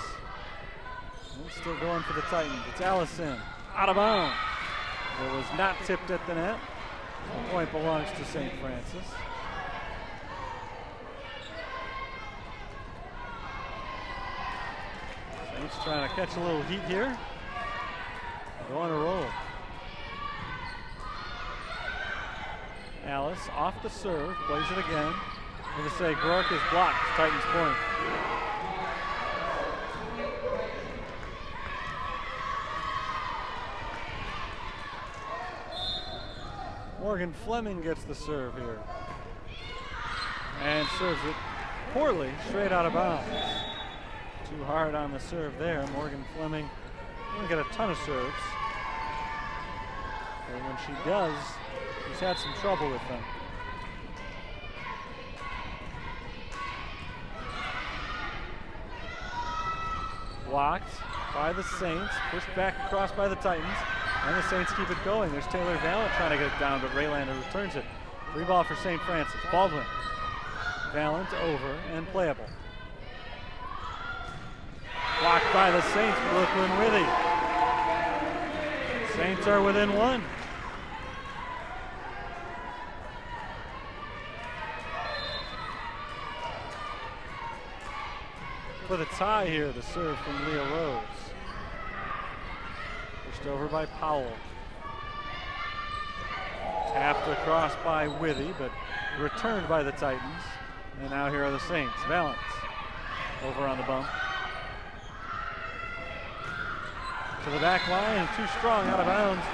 A: and still going for the Titans. It's Allison, out of bounds. It was not tipped at the net. The point belongs to St. Francis. Saints trying to catch a little heat here. Go on a roll. Alice off the serve, plays it again. Going to say Gork is blocked. Titans point. Morgan Fleming gets the serve here. And serves it poorly, straight out of bounds. Too hard on the serve there. Morgan Fleming doesn't get a ton of serves. But when she does, she's had some trouble with them. Blocked by the Saints, pushed back across by the Titans, and the Saints keep it going. There's Taylor Valent trying to get it down, but Raylander returns it. Free ball for St. Francis. Baldwin. Valent over and playable. Blocked by the Saints, Brooklyn Withy. Saints are within one. For the tie here, the serve from Leah Rose. Pushed over by Powell. Tapped across by Withy, but returned by the Titans. And now here are the Saints. Valent over on the bump. To the back line, and too strong out of bounds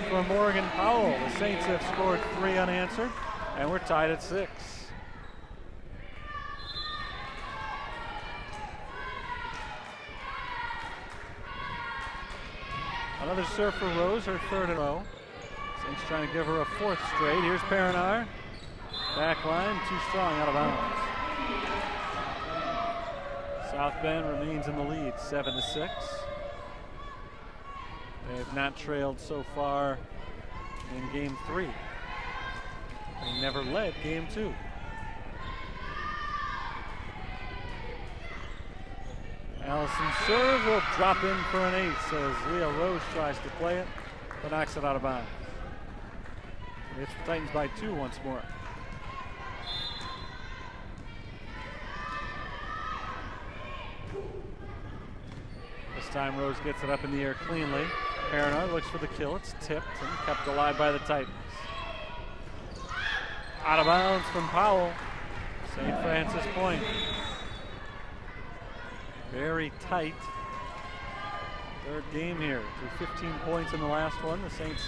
A: for Morgan Powell. The Saints have scored 3 unanswered, and we're tied at 6. Another serve for Rose, her 3rd in a row. Saints trying to give her a 4th straight. Here's Perinar. Back line, too strong, out of bounds. South Bend remains in the lead, 7-6. They have not trailed so far in game 3. They never led game 2. Allison's serve will drop in for an ace as Leah Rose tries to play it, but knocks it out of bounds. It's the Titans by 2 once more. This time Rose gets it up in the air cleanly. Perinar looks for the kill. It's tipped and kept alive by the Titans. Out of bounds from Powell. St. Francis point. Very tight. 3rd game here. Through 15 points in the last one. The Saints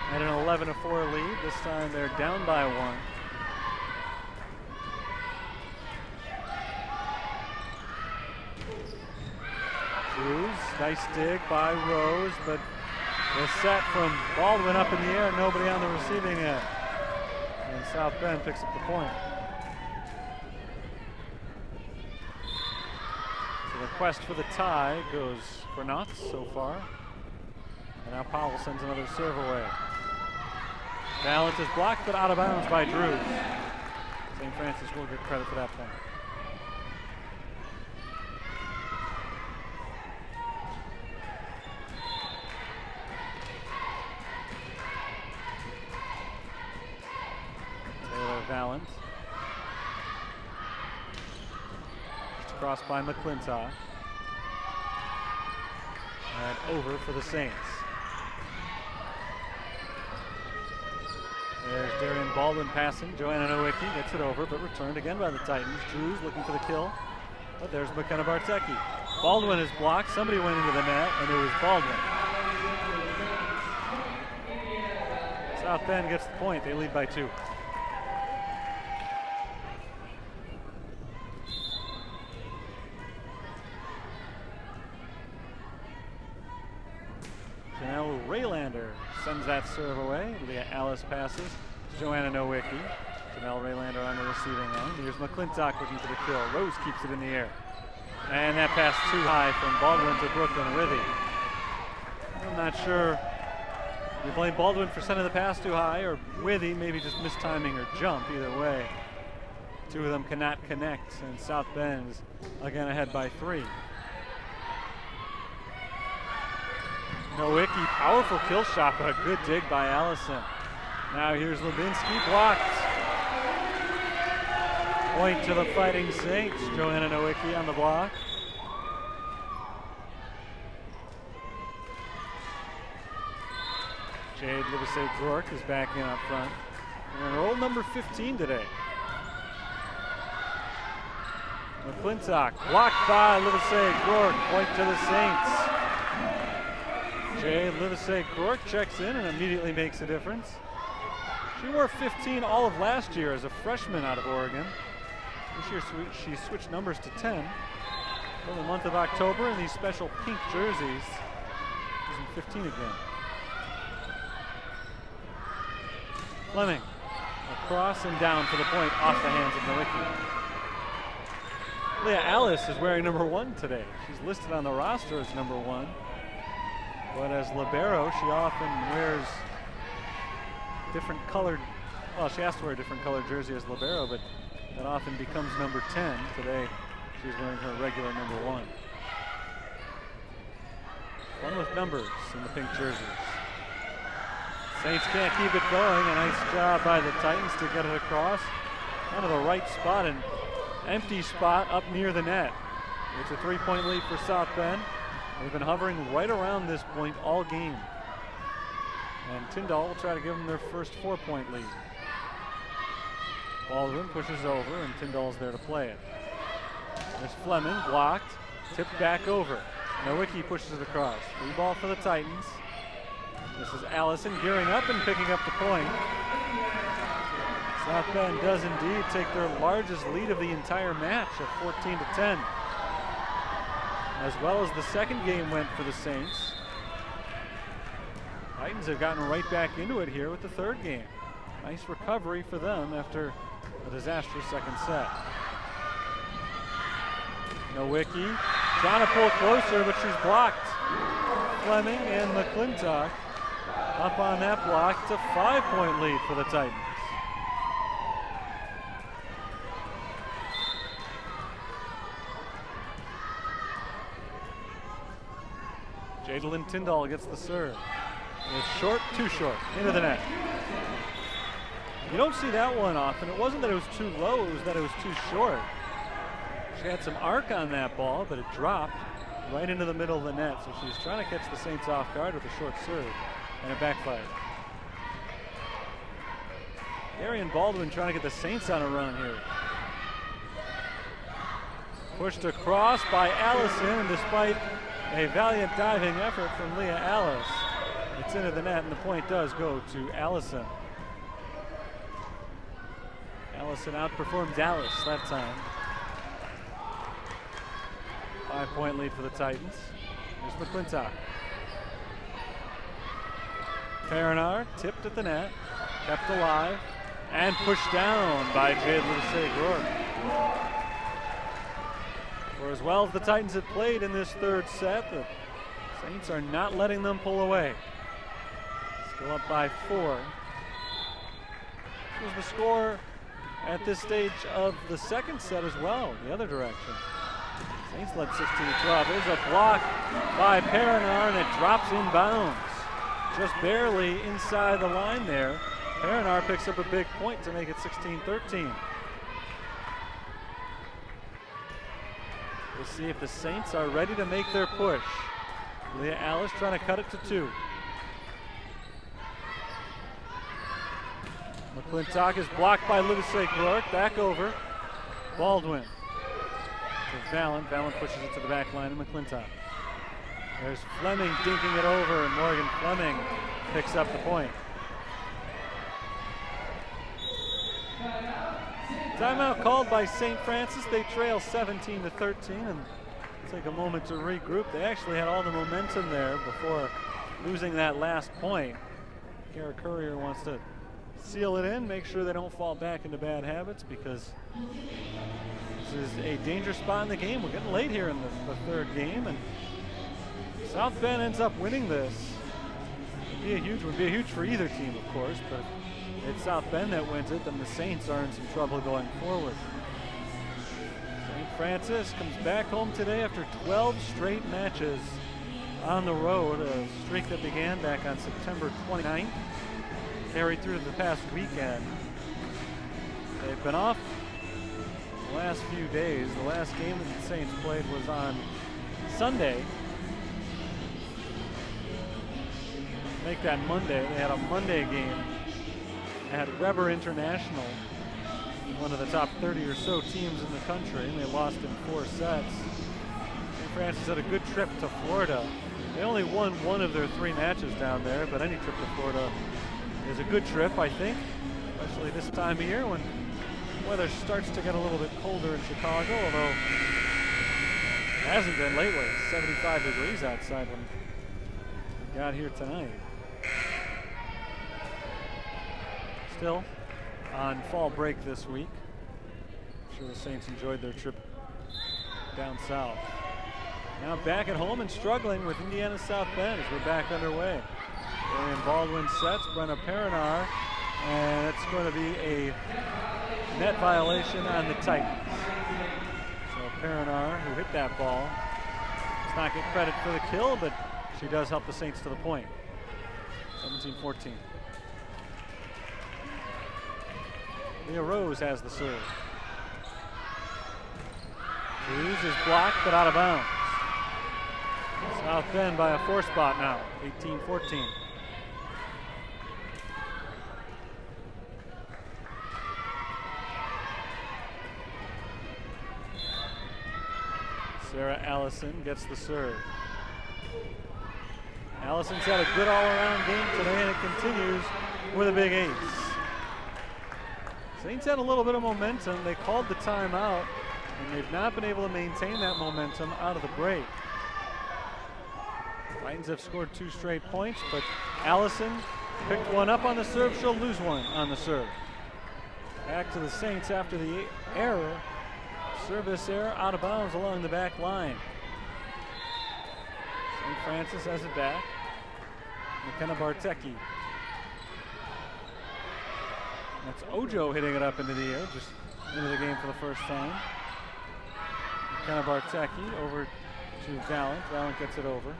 A: had an 11-4 lead. This time they're down by 1. Cruz, nice dig by Rose, but the set from Baldwin up in the air, nobody on the receiving end. And South Bend picks up the point. So the quest for the tie goes for naught so far. And now Powell sends another serve away. Valent is blocked, but out of bounds by Drew. St. Francis will get credit for that point. Valent. Just crossed by McClintock. And over for the Saints. There's Darian Baldwin passing. Joanna Nowicki gets it over, but returned again by the Titans. Drews looking for the kill. But there's McKenna Bartecki. Baldwin is blocked. Somebody went into the net, and it was Baldwin. South Bend gets the point. They lead by 2. Janelle Raylander sends that serve away. The Alice passes. Joanna Nowicki. Janelle Raylander on the receiving end. Here's McClintock looking for the kill. Rose keeps it in the air. And that pass too high from Baldwin to Brooklyn Withy. I'm not sure you blame Baldwin for sending the pass too high, or Withy maybe just mistiming her jump. Either way, 2 of them cannot connect, and South Bend is again ahead by 3. Nowicki, powerful kill shot, but a good dig by Allison. Now here's Lubinsky, blocked. Point to the Fighting Saints. Joanna Nowicki on the block. Jade Livesey-Gork is back in up front. And roll number 15 today. McClintock blocked by Livesey-Groark, point to the Saints. Jay Livesey-Groark checks in and immediately makes a difference. She wore 15 all of last year as a freshman out of Oregon. This year she switched numbers to 10 for the month of October in these special pink jerseys. She's in 15 again. Fleming across and down for the point off the hands of Nowicki. Leah Alice is wearing number 1 today. She's listed on the roster as number 1. But as libero, she often wears different colored, well, she has to wear a different colored jersey as libero, but that often becomes number 10. Today, she's wearing her regular number 1. Fun with numbers in the pink jerseys. Saints can't keep it going. A nice job by the Titans to get it across. Kind of the right spot, an empty spot up near the net. It's a 3-point lead for South Bend. They've been hovering right around this point all game. And Tyndall will try to give them their first 4-point lead. Baldwin pushes over and Tyndall's there to play it. There's Fleming, blocked, tipped back over. Nowicki pushes it across. Free ball for the Titans. This is Allison gearing up and picking up the point. South Bend does indeed take their largest lead of the entire match of 14-10. As well as the second game went for the Saints. Titans have gotten right back into it here with the third game. Nice recovery for them after a disastrous second set. Nowicki trying to pull closer, but she's blocked. Fleming and McClintock up on that block. It's a 5-point lead for the Titans. Jadalyn Tyndall gets the serve. It's short, too short, into the net. You don't see that one often. It wasn't that it was too low, it was that it was too short. She had some arc on that ball, but it dropped right into the middle of the net. So she's trying to catch the Saints off guard with a short serve, and it backfired. Darian Baldwin trying to get the Saints on a run here. Pushed across by Allison, and despite a valiant diving effort from Leah Alice, it's into the net, and the point does go to Allison. Allison outperformed Dallas that time. 5-point lead for the Titans. Here's McClintock. Perinar tipped at the net, kept alive, and pushed down by Jade Livesey-Groark. For as well as the Titans have played in this third set, the Saints are not letting them pull away. Still up by 4. This was the score at this stage of the second set as well, the other direction. Saints led 16-12. There's a block by Perinar, and it drops inbounds. Just barely inside the line there. Perinar picks up a big point to make it 16-13. We'll see if the Saints are ready to make their push. Leah Alice trying to cut it to 2. McClintock is blocked by Livesey-Groark. Back over. Baldwin to Valen. Valen pushes it to the back line, and McClintock. There's Fleming dinking it over, and Morgan Fleming picks up the point. Timeout called by St. Francis. They trail 17-13 and take a moment to regroup. They actually had all the momentum there before losing that last point. Kara Courier wants to seal it in, make sure they don't fall back into bad habits, because this is a dangerous spot in the game. We're getting late here in the third game, and South Bend ends up winning this. It'd be a huge one. It'd be huge for either team, of course, but if it's South Bend that wins it, then the Saints are in some trouble going forward. St. Francis comes back home today after 12 straight matches on the road, a streak that began back on September 29th, carried through to the past weekend. They've been off the last few days. The last game that the Saints played was on Sunday. Make that Monday. They had a Monday game at Weber International one of the top 30 or so teams in the country, and they lost in 4 sets. St. Francis had a good trip to Florida. They only won 1 of their 3 matches down there, but any trip to Florida is a good trip, I think, especially this time of year when weather starts to get a little bit colder in Chicago, although it hasn't been lately. It's 75 degrees outside when we got here tonight. Still on fall break this week. I'm sure the Saints enjoyed their trip down south. Now back at home and struggling with Indiana South Bend as we're back underway. Darian Baldwin sets, Brenna Perinar, and it's going to be a net violation on the Titans. So Perinar, who hit that ball, does not get credit for the kill, but she does help the Saints to the point. 17-14. Leah Rose has the serve. Cruz is blocked, but out of bounds. South Bend by a 4 spot now, 18-14. Sarah Allison gets the serve. Allison's had a good all-around game today, and it continues with a big ace. Saints had a little bit of momentum. They called the timeout, and they've not been able to maintain that momentum out of the break. Titans have scored 2 straight points, but Allison picked one up on the serve. She'll lose one on the serve. Back to the Saints after the error. Service error out of bounds along the back line. St. Francis has it back. McKenna Bartecki. That's Ojo hitting it up into the air, just into the game for the first time. McKenna Bartecki over to Valent. Valent gets it over.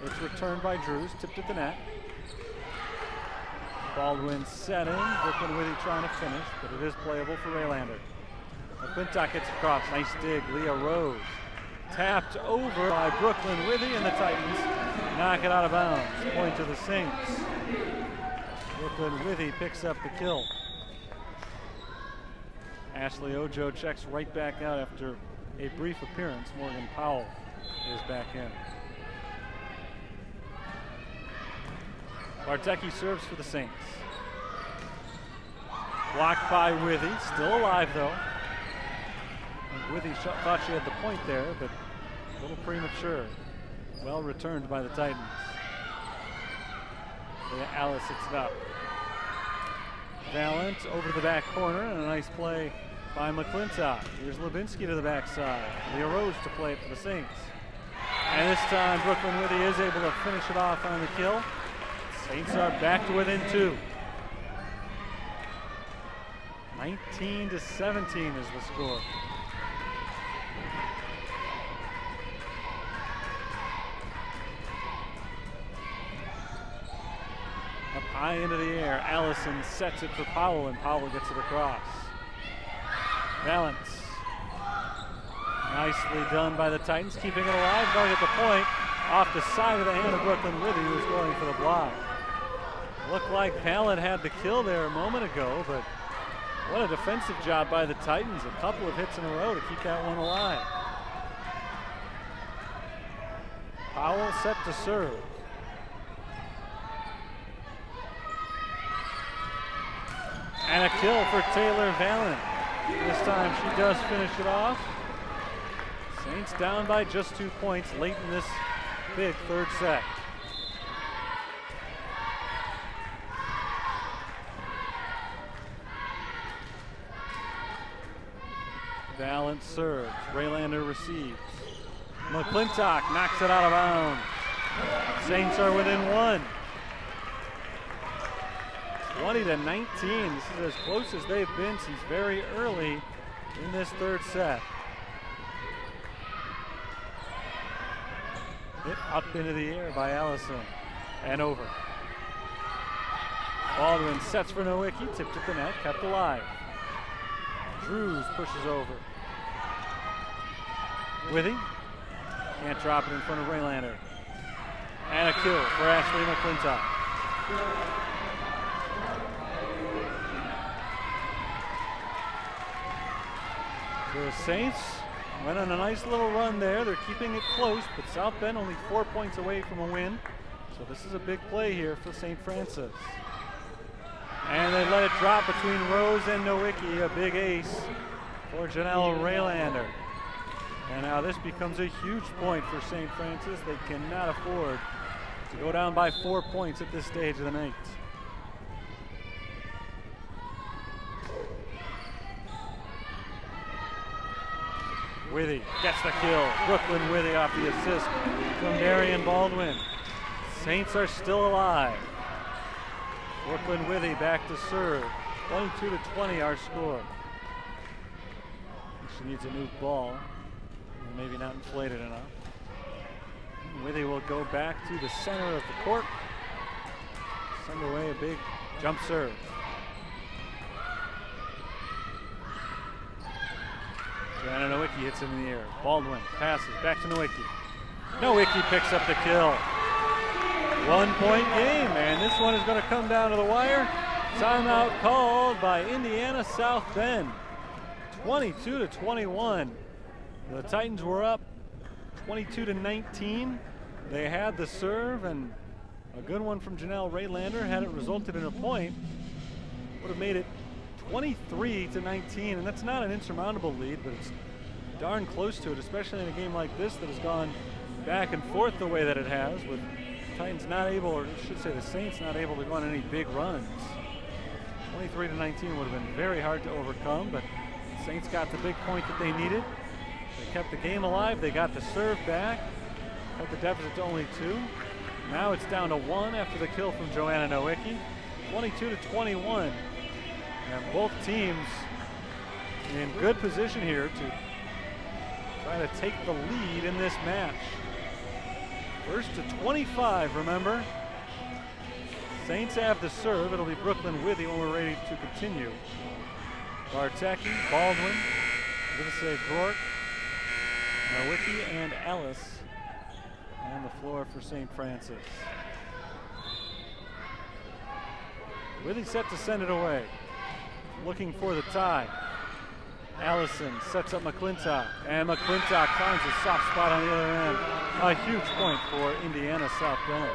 A: It's returned by Drews, tipped at the net. Baldwin setting. Brooklyn Withy trying to finish, but it is playable for Raylander. McClintock gets across. Nice dig. Leah Rose. Tapped over by Brooklyn Withy, and the Titans knock it out of bounds. Point to the Saints. Brooklyn Withy picks up the kill. Ashley Ojo checks right back out after a brief appearance. Morgan Powell is back in. Bartecki serves for the Saints. Blocked by Withy. Still alive, though. And Withy thought she had the point there, but a little premature. Well returned by the Titans. Alice hits it up. Valent over to the back corner, and a nice play by McClintock. Here's Lubinsky to the backside. Leah Rose to play it for the Saints. And this time, Brooklyn Withy is able to finish it off on the kill. Saints are back to within 2. 19-17 is the score. Up high into the air, Allison sets it for Powell, and Powell gets it across. Valence. Nicely done by the Titans, keeping it alive, going at the point, off the side of the hand of Brooklyn Withy, who's going for the block. Looked like Valent had the kill there a moment ago, but what a defensive job by the Titans. A couple of hits in a row to keep that one alive. Powell set to serve. And a kill for Taylor Valent. This time she does finish it off. Saints down by just 2 points late in this big 3rd set. Valent serves. Raylander receives. McClintock knocks it out of bounds. Saints are within 1. 20-19. This is as close as they've been since very early in this 3rd set. Hit up into the air by Allison and over. Baldwin sets for Nowicki, tipped at the net, kept alive. Drews pushes over. Withy can't drop it in front of Raylander. And a kill for Ashley McClintock. So the Saints went on a nice little run there. They're keeping it close, but South Bend only 4 points away from a win. So this is a big play here for St. Francis. And they let it drop between Rose and Nowicki, a big ace for Janelle Raylander. And now this becomes a huge point for St. Francis. They cannot afford to go down by 4 points at this stage of the night. Withy gets the kill. Brooklyn Withy off the assist from Darian Baldwin. Saints are still alive. Brooklyn Withy back to serve. 22-20 our score. She needs a new ball. Maybe not inflated enough. Withy will go back to the center of the court. Send away a big jump serve. Joanna Nowicki hits in the air. Baldwin passes back to Nowicki. Nowicki picks up the kill. 1 point game, and this one is going to come down to the wire. Timeout called by Indiana South Bend. 22-21. The Titans were up 22-19. They had the serve, and a good one from Janelle Raylander. Had it resulted in a point, would have made it 23-19, and that's not an insurmountable lead, but it's darn close to it, especially in a game like this that has gone back and forth the way that it has, with Titans not able, or I should say the Saints not able to go on any big runs. 23-19 would have been very hard to overcome, but the Saints got the big point that they needed. They kept the game alive. They got the serve back, cut the deficit to only 2. Now it's down to 1 after the kill from Joanna Nowicki. 22-21. And both teams in good position here to try to take the lead in this match. First to 25, remember. Saints have the serve. It'll be Brooklyn Withy when we're ready to continue. Bartecki, Baldwin, Livesey, Gork, Nowicki, and Ellis on the floor for St. Francis. Withy set to send it away. Looking for the tie. Allison sets up McClintock, and McClintock finds a soft spot on the other end. A huge point for Indiana South Bend.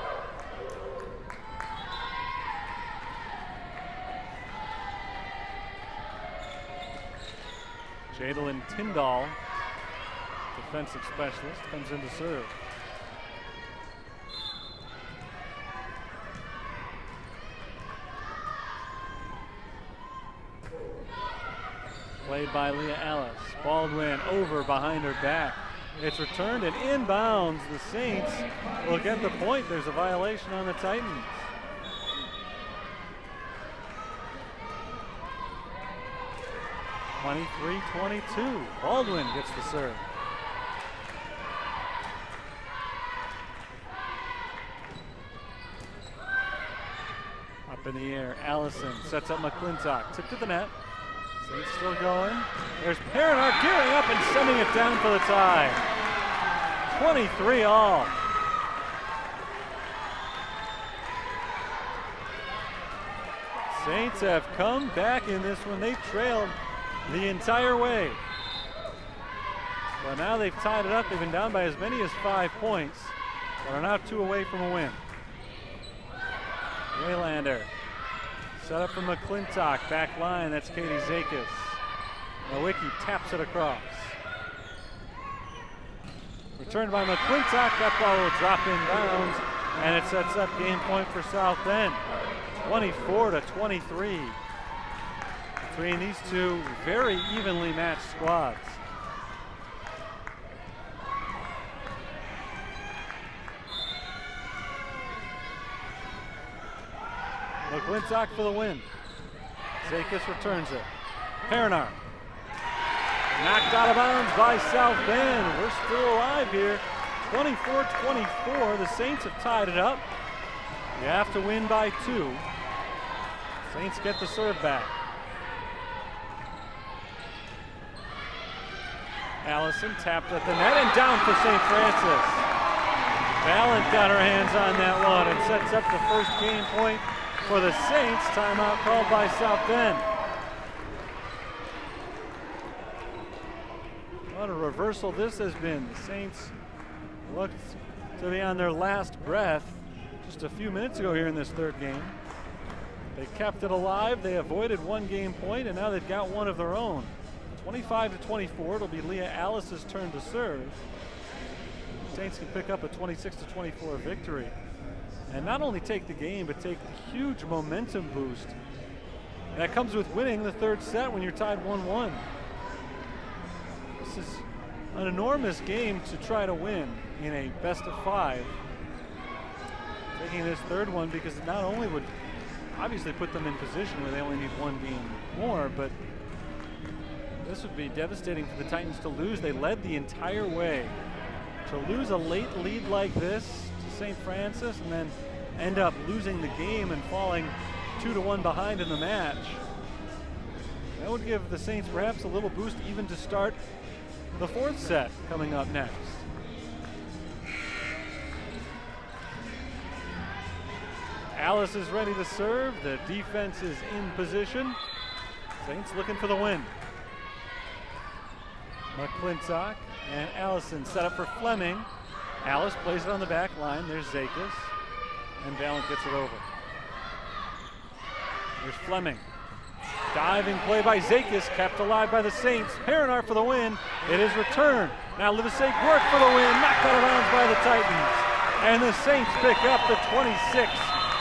A: Jadalyn Tyndall, defensive specialist, comes in to serve. Played by Leah Ellis. Baldwin over behind her back. It's returned and inbounds. The Saints will get the point. There's a violation on the Titans. (23-22). Baldwin gets the serve. Up in the air, Allison sets up McClintock. Tip to the net. Saints still going. There's Perrinar gearing up and sending it down for the tie. 23-all. Saints have come back in this one. They trailed the entire way. But now they've tied it up. They've been down by as many as 5 points, but are now 2 away from a win. Raylander. Set up from McClintock, back line, that's Katie Zakis. Nowicki taps it across. Returned by McClintock, that ball will drop in bounds, and it sets up game point for South Bend. 24-23. Between these two very evenly matched squads. McClintock for the win. Zakis returns it. Perrinar. Knocked out of bounds by South Bend. We're still alive here. 24-24. The Saints have tied it up. You have to win by 2. Saints get the serve back. Allison tapped at the net and down for St. Francis. Valent got her hands on that one and sets up the first game point for the Saints. Timeout called by South Bend. What a reversal this has been. The Saints looked to be on their last breath just a few minutes ago here in this third game. They kept it alive, they avoided one game point, and now they've got one of their own. 25-24, it'll be Leah Alice's turn to serve. Saints can pick up a 26-24 victory. And not only take the game, but take a huge momentum boost. And that comes with winning the third set when you're tied 1-1. This is an enormous game to try to win in a best of 5. Taking this third one because it not only would obviously put them in position where they only need one game more, but this would be devastating for the Titans to lose. They led the entire way. To lose a late lead like this to St. Francis and then end up losing the game and falling 2-1 behind in the match, that would give the Saints perhaps a little boost even to start the fourth set coming up next. Alice is ready to serve. The defense is in position. Saints looking for the win. McClintock and Allison set up for Fleming. Alice plays it on the back line. There's Zakis. And Valent gets it over. There's Fleming. Diving play by Zakis, kept alive by the Saints. Perinar for the win. It is returned. Now Livesey Quirk for the win. Knocked out of bounds by the Titans. And the Saints pick up the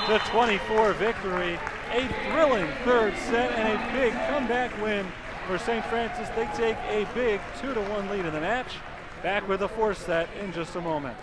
A: 26-24 victory. A thrilling third set and a big comeback win for St. Francis. They take a big 2-1 lead in the match. Back with the fourth set in just a moment.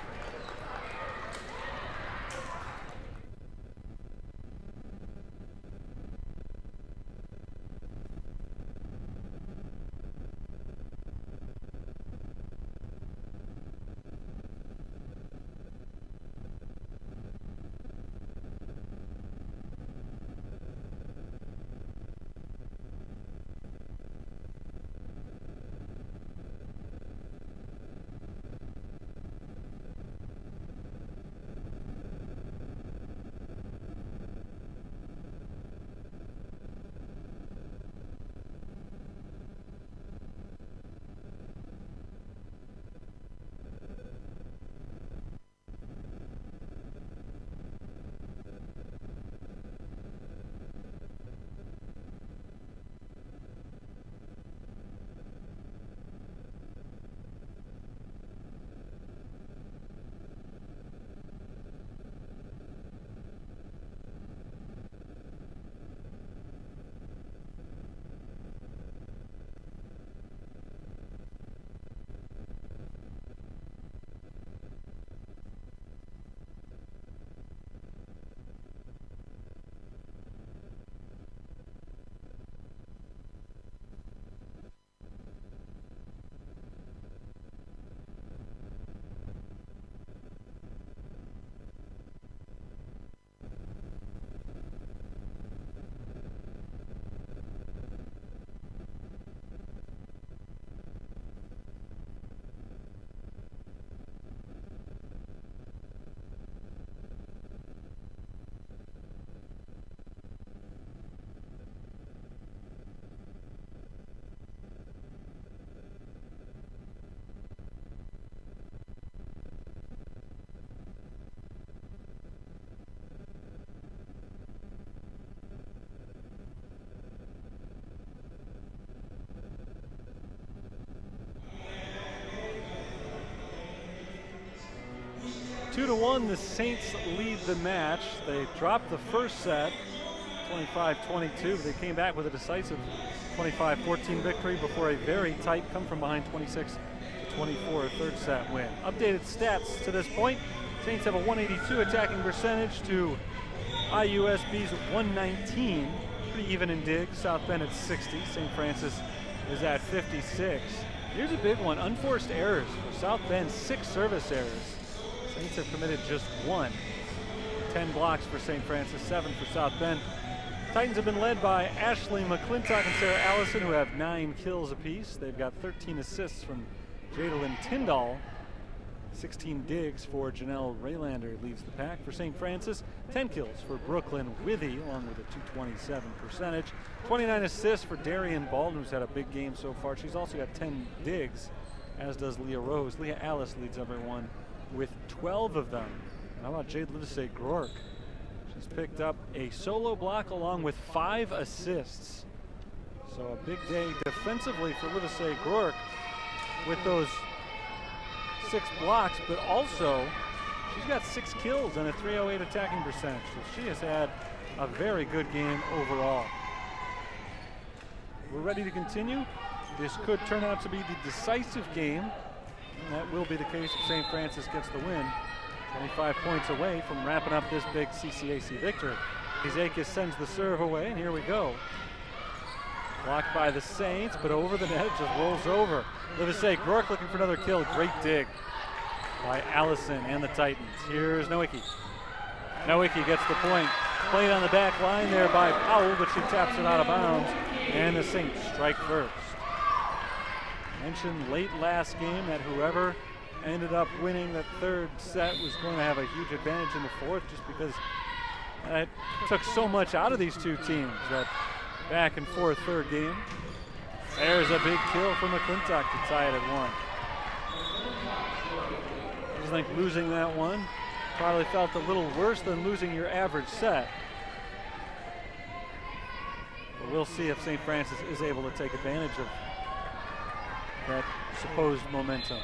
A: Two to one, the Saints lead the match. They dropped the first set, 25-22. They came back with a decisive 25-14 victory before a very tight come from behind 26-24 third set win. Updated stats to this point: Saints have a 182 attacking percentage to IUSB's 119. Pretty even in digs. South Bend at 60. St. Francis is at 56. Here's a big one: unforced errors for South Bend. 6 service errors. Saints have committed just 1. 10 blocks for St. Francis, 7 for South Bend. Titans have been led by Ashley McClintock and Sarah Allison, who have 9 kills apiece. They've got 13 assists from Jadalyn Tyndall. 16 digs for Janelle Raylander leads the pack. For St. Francis, 10 kills for Brooklyn Withy, along with a 227 percentage. 29 assists for Darian Baldwin, who's had a big game so far. She's also got 10 digs as does Leah Rose. Leah Alice leads everyone with 12 of them. And how about Jade Livesey-Grork? She's picked up a solo block along with 5 assists. So a big day defensively for Livesey-Grork with those 6 blocks, but also she's got 6 kills and a .308 attacking percentage. So she has had a very good game overall. We're ready to continue. This could turn out to be the decisive game, and that will be the case if St. Francis gets the win. 25 points away from wrapping up this big CCAC victory. Zakis sends the serve away, and here we go. Blocked by the Saints, but over the net, it just rolls over. Livesey-Grork looking for another kill. Great dig by Allison and the Titans. Here's Nowicki. Nowicki gets the point. Played on the back line there by Powell, but she taps it out of bounds, and the Saints strike first. Mentioned late last game that whoever ended up winning that 3rd set was going to have a huge advantage in the 4th, just because it took so much out of these two teams. That back and forth 3rd game. There's a big kill from McClintock to tie it at 1. I just think losing that one probably felt a little worse than losing your average set. But we'll see if St. Francis is able to take advantage of that supposed momentum.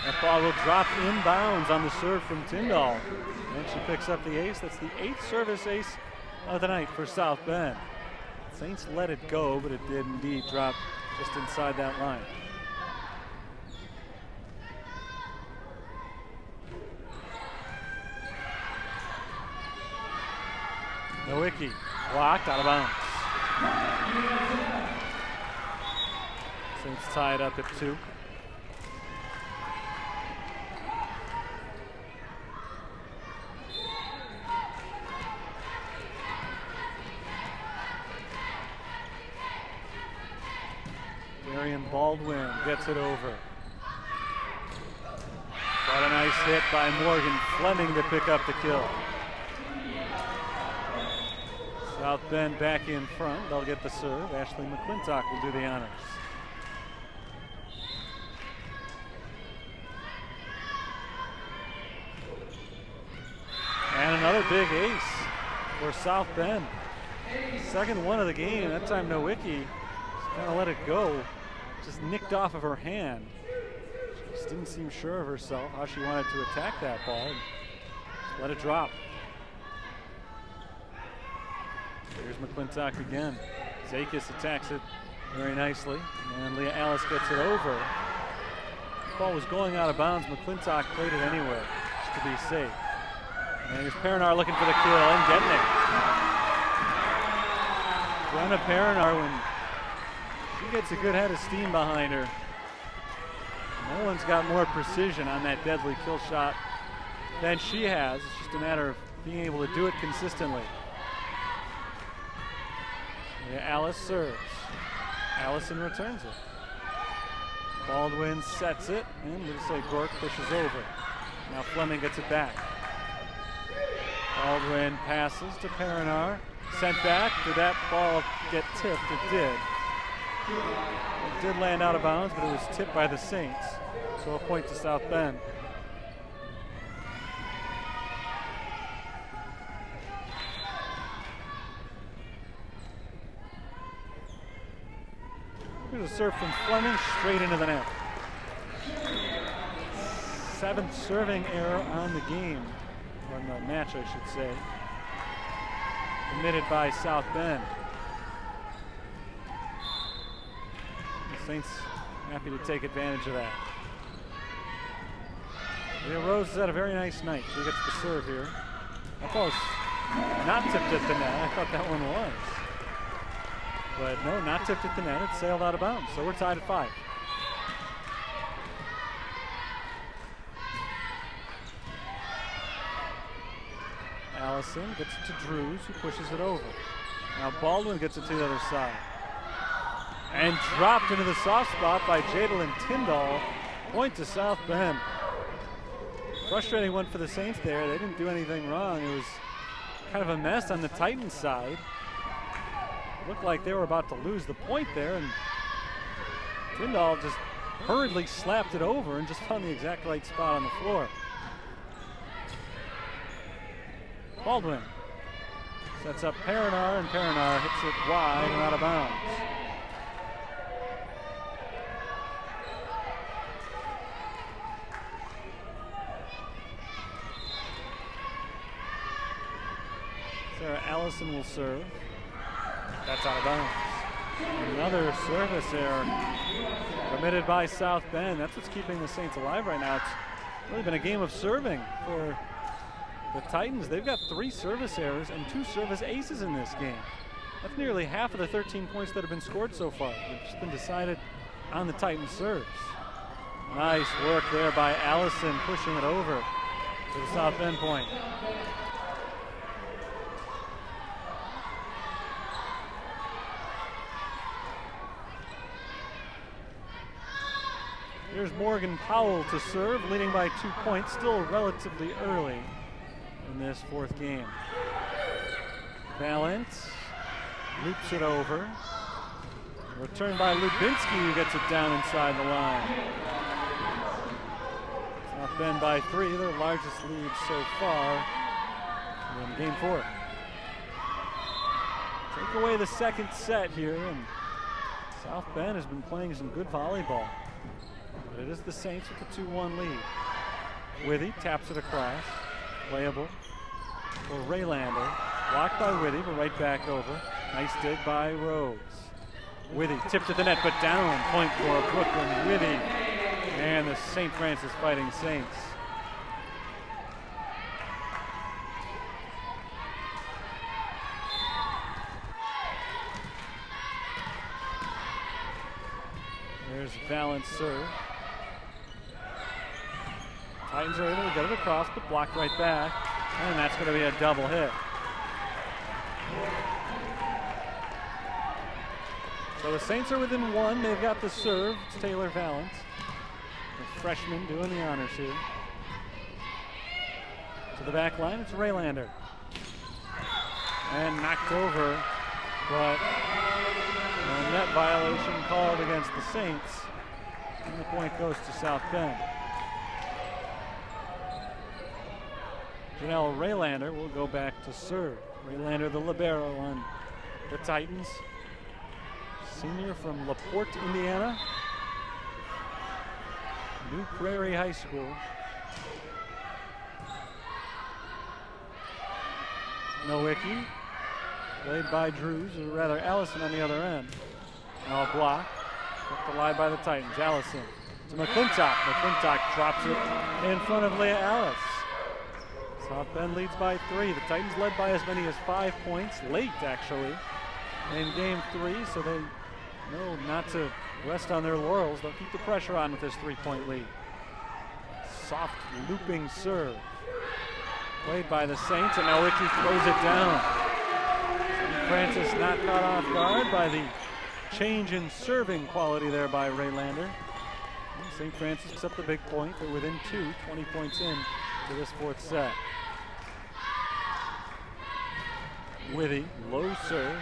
A: That ball will drop inbounds on the serve from Tyndall. And she picks up the ace. That's the 8th service ace of the night for South Bend. Saints let it go, but it did indeed drop just inside that line. Nowicki blocked out of bounds. Saints tied up at 2. Marion Baldwin gets it over. Got a nice hit by Morgan Fleming to pick up the kill. South Bend back in front. They'll get the serve. Ashley McClintock will do the honors. And another big ace for South Bend. Second one of the game. That time Nowicki just kind of let it go. Just nicked off of her hand. She just didn't seem sure of herself, how she wanted to attack that ball. Just let it drop. Here's McClintock again. Zakis attacks it very nicely, and Leah Alice gets it over. The ball was going out of bounds. McClintock played it anyway, just to be safe. And here's Perinar looking for the kill and getting it. Brenna Perinar, when she gets a good head of steam behind her, no one's got more precision on that deadly kill shot than she has. It's just a matter of being able to do it consistently. Yeah, Alice serves. Allison returns it. Baldwin sets it, and Livesey-Grork pushes over. Now Fleming gets it back. Baldwin passes to Perinar. Sent back. Did that ball get tipped? It did. It did land out of bounds, but it was tipped by the Saints. So a point to South Bend. Here's a serve from Fleming straight into the net. 7th serving error on the game, or on the match, I should say, committed by South Bend. The Saints happy to take advantage of that. Leah Rose has had a very nice night. She gets the serve here. That ball's not tipped at the net. I thought that one was. But no, not tipped at the net. It sailed out of bounds. So we're tied at 5. Allison gets it to Drews, who pushes it over. Now Baldwin gets it to the other side. And dropped into the soft spot by Jadalyn Tyndall. Point to South Bend. Frustrating one for the Saints there. They didn't do anything wrong. It was kind of a mess on the Titans side. Looked like they were about to lose the point there, and Tyndall just hurriedly slapped it over and just found the exact right spot on the floor. Baldwin sets up Perinar, and Perinar hits it wide and out of bounds. Sarah Allison will serve. That's out of bounds. Another service error committed by South Bend. That's what's keeping the Saints alive right now. It's really been a game of serving for the Titans. They've got 3 service errors and 2 service aces in this game. That's nearly half of the 13 points that have been scored so far. They've just been decided on the Titans' serves. Nice work there by Allison, pushing it over to the South Bend point. Here's Morgan Powell to serve, leading by 2 points, still relatively early in this 4th game. Valance loops it over. Return by Lubinski, who gets it down inside the line. South Bend by 3, their largest lead so far in game 4. Take away the second set here, and South Bend has been playing some good volleyball. But it is the Saints with the 2-1 lead. Withy taps it across. Playable for Raylander. Blocked by Withy, but right back over. Nice dig by Rose. Withy tipped at the net, but down. Point for Brooklyn Withy and the St. Francis Fighting Saints. There's Valance serve. Titans are able to get it across, but blocked right back. And that's going to be a double hit. So the Saints are within 1. They've got the serve. It's Taylor Valance, the freshman doing the honors here. To the back line, it's Raylander. And knocked over, but a net violation called against the Saints. And the point goes to South Bend. Janelle Raylander will go back to serve. Raylander, the libero on the Titans. Senior from LaPorte, Indiana. New Prairie High School. Nowicki, played by Drews, or rather Allison on the other end. Now a block, kept alive by the Titans. Allison to McClintock. McClintock drops it in front of Leah Alice. South Bend leads by 3. The Titans led by as many as 5 points, late actually, in game 3, so they know not to rest on their laurels. They'll keep the pressure on with this 3-point lead. Soft looping serve. Played by the Saints, and now Ricky throws it down. St. Francis not caught off guard by the change in serving quality there by Raylander. St. Francis picks up the big point. They're within 2, 20 points in to this 4th set. Withy, low serve.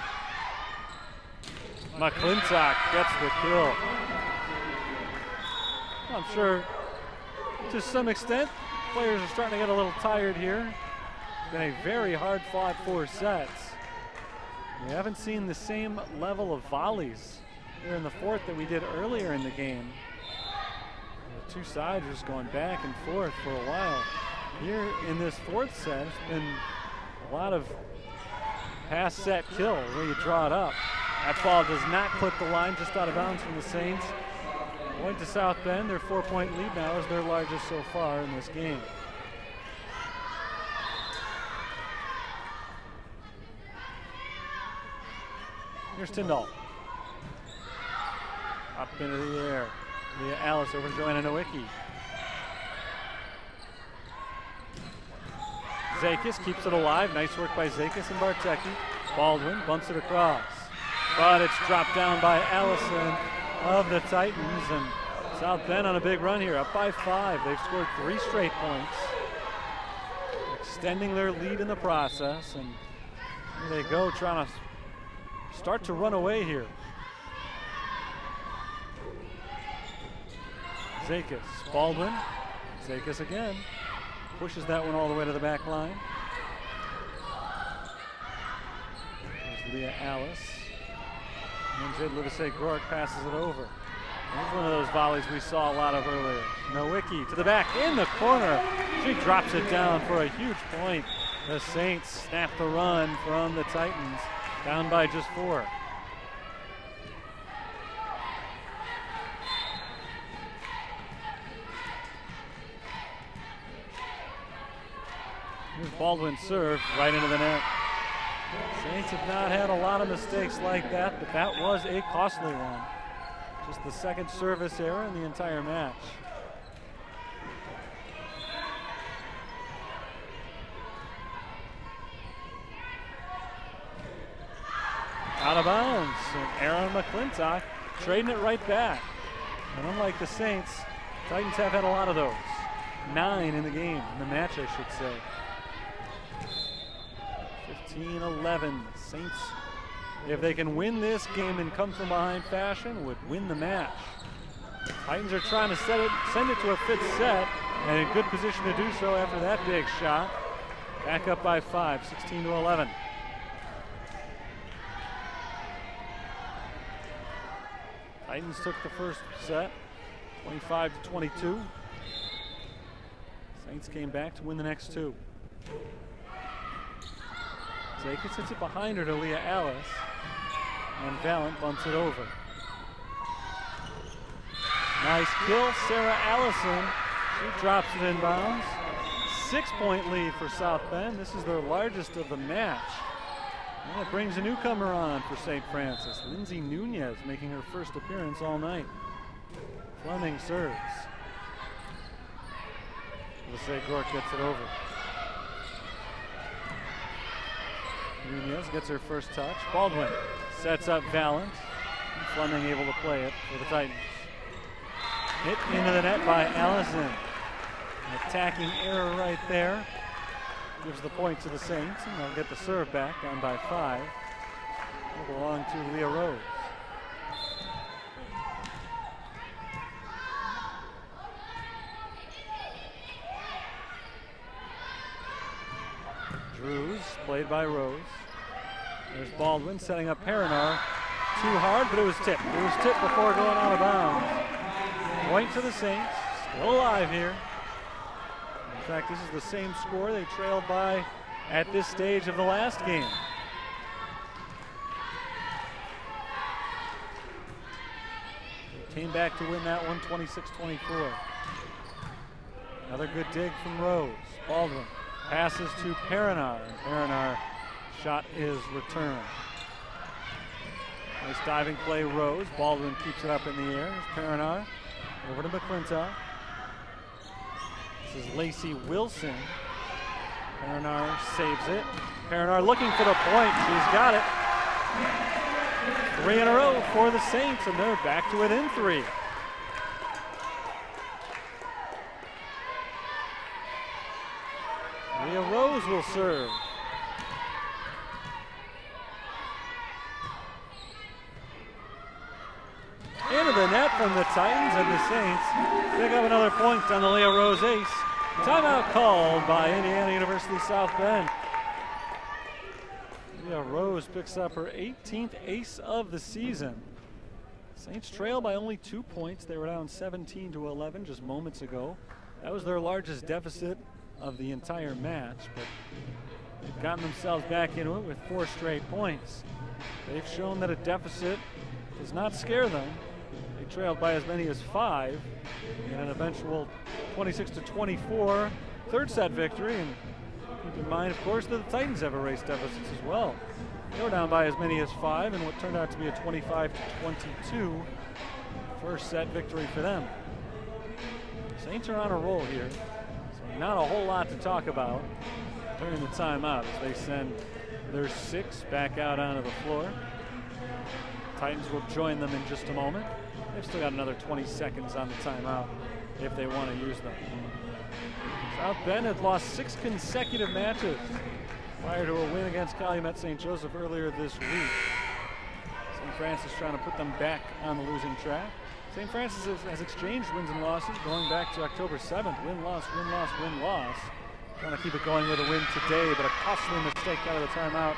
A: McClintock gets the kill. I'm sure to some extent players are starting to get a little tired here. It's been a very hard-fought 4 sets. We haven't seen the same level of volleys here in the 4th that we did earlier in the game. The 2 sides just going back and forth for a while. Here in this 4th set, it's been a lot of pass set kill where you draw it up. That ball does not clip the line, just out of bounds from the Saints. Point to South Bend. Their 4-point lead now is their largest so far in this game. Here's Tyndall. Up into the air. Leah Alice over to Joanna Nowicki. Zakis keeps it alive. Nice work by Zakis and Bartecki. Baldwin bumps it across. But it's dropped down by Allison of the Titans. And South Bend on a big run here, up by 5. They've scored 3 straight points. extending their lead in the process, and here they go trying to start to run away here. Zakis, Baldwin, Zakis again, pushes that one all the way to the back line. There's Leah Alice, and Jed Livesey-Gork passes it over. Here's one of those volleys we saw a lot of earlier. Nowicki to the back in the corner. She drops it down for a huge point. The Saints snap the run from the Titans, down by just 4. Here's Baldwin's serve right into the net. Saints have not had a lot of mistakes like that, but that was a costly one. Just the second service error in the entire match. Out of bounds, and Aaron McClintock trading it right back. And unlike the Saints, Titans have had a lot of those. 9 in the game, in the match I should say. 15-11, Saints, if they can win this game and come from behind fashion, would win the match. Titans are trying to send it to a 5th set, and in good position to do so after that big shot. Back up by 5, 16-11. Titans took the first set, 25-22. Saints came back to win the next 2. Zakis hits it behind her to Leah Alice, and Valent bumps it over. Nice kill, Sarah Allison. She drops it in bounds. 6-point lead for South Bend. This is their largest of the match. And it brings a newcomer on for St. Francis. Lindsay Nunez making her first appearance all night. Fleming serves. Livesey-Gork gets it over. Nunez gets her first touch. Baldwin sets up Valent. And Fleming able to play it for the Titans. Hit into the net by Allison. An attacking error right there. Gives the point to the Saints, and they'll get the serve back, down by 5. It'll belong to Leah Rose. Drews, played by Rose. There's Baldwin setting up Perinar. Too hard, but it was tipped. It was tipped before going out of bounds. Point to the Saints, still alive here. In fact, this is the same score they trailed by at this stage of the last game. They came back to win that one, 26-24. Another good dig from Rose. Baldwin passes to Perinar, and Perinar shot is returned. Nice diving play, Rose. Baldwin keeps it up in the air. There's Perinar over to McClintock. This is Lacey Wilson. Perinar saves it. Perinar looking for the point. She's got it. 3 in a row for the Saints, and they're back to within 3. Leah Rose will serve. Into the net from the Titans, and the Saints pick up another point on the Leah Rose ace. Timeout called by Indiana University South Bend. Leah Rose picks up her 18th ace of the season. Saints trail by only 2 points. They were down 17-11 just moments ago. That was their largest deficit of the entire match, but they've gotten themselves back into it with 4 straight points. They've shown that a deficit does not scare them. They trailed by as many as 5 in an eventual 26-24 third set victory. And keep in mind, of course, that the Titans have erased deficits as well. They were down by as many as 5 in what turned out to be a 25-22 first set victory for them. Saints are on a roll here, so not a whole lot to talk about during the timeout as they send their 6 back out onto the floor. Titans will join them in just a moment. They've still got another 20 seconds on the timeout. if they want to use them. South Bend had lost 6 consecutive matches prior to a win against Calumet St. Joseph earlier this week. St. Francis trying to put them back on the losing track. St. Francis has exchanged wins and losses going back to October 7th. Win, loss, win, loss, win, loss. Trying to keep it going with a win today, but a costly mistake out of the timeout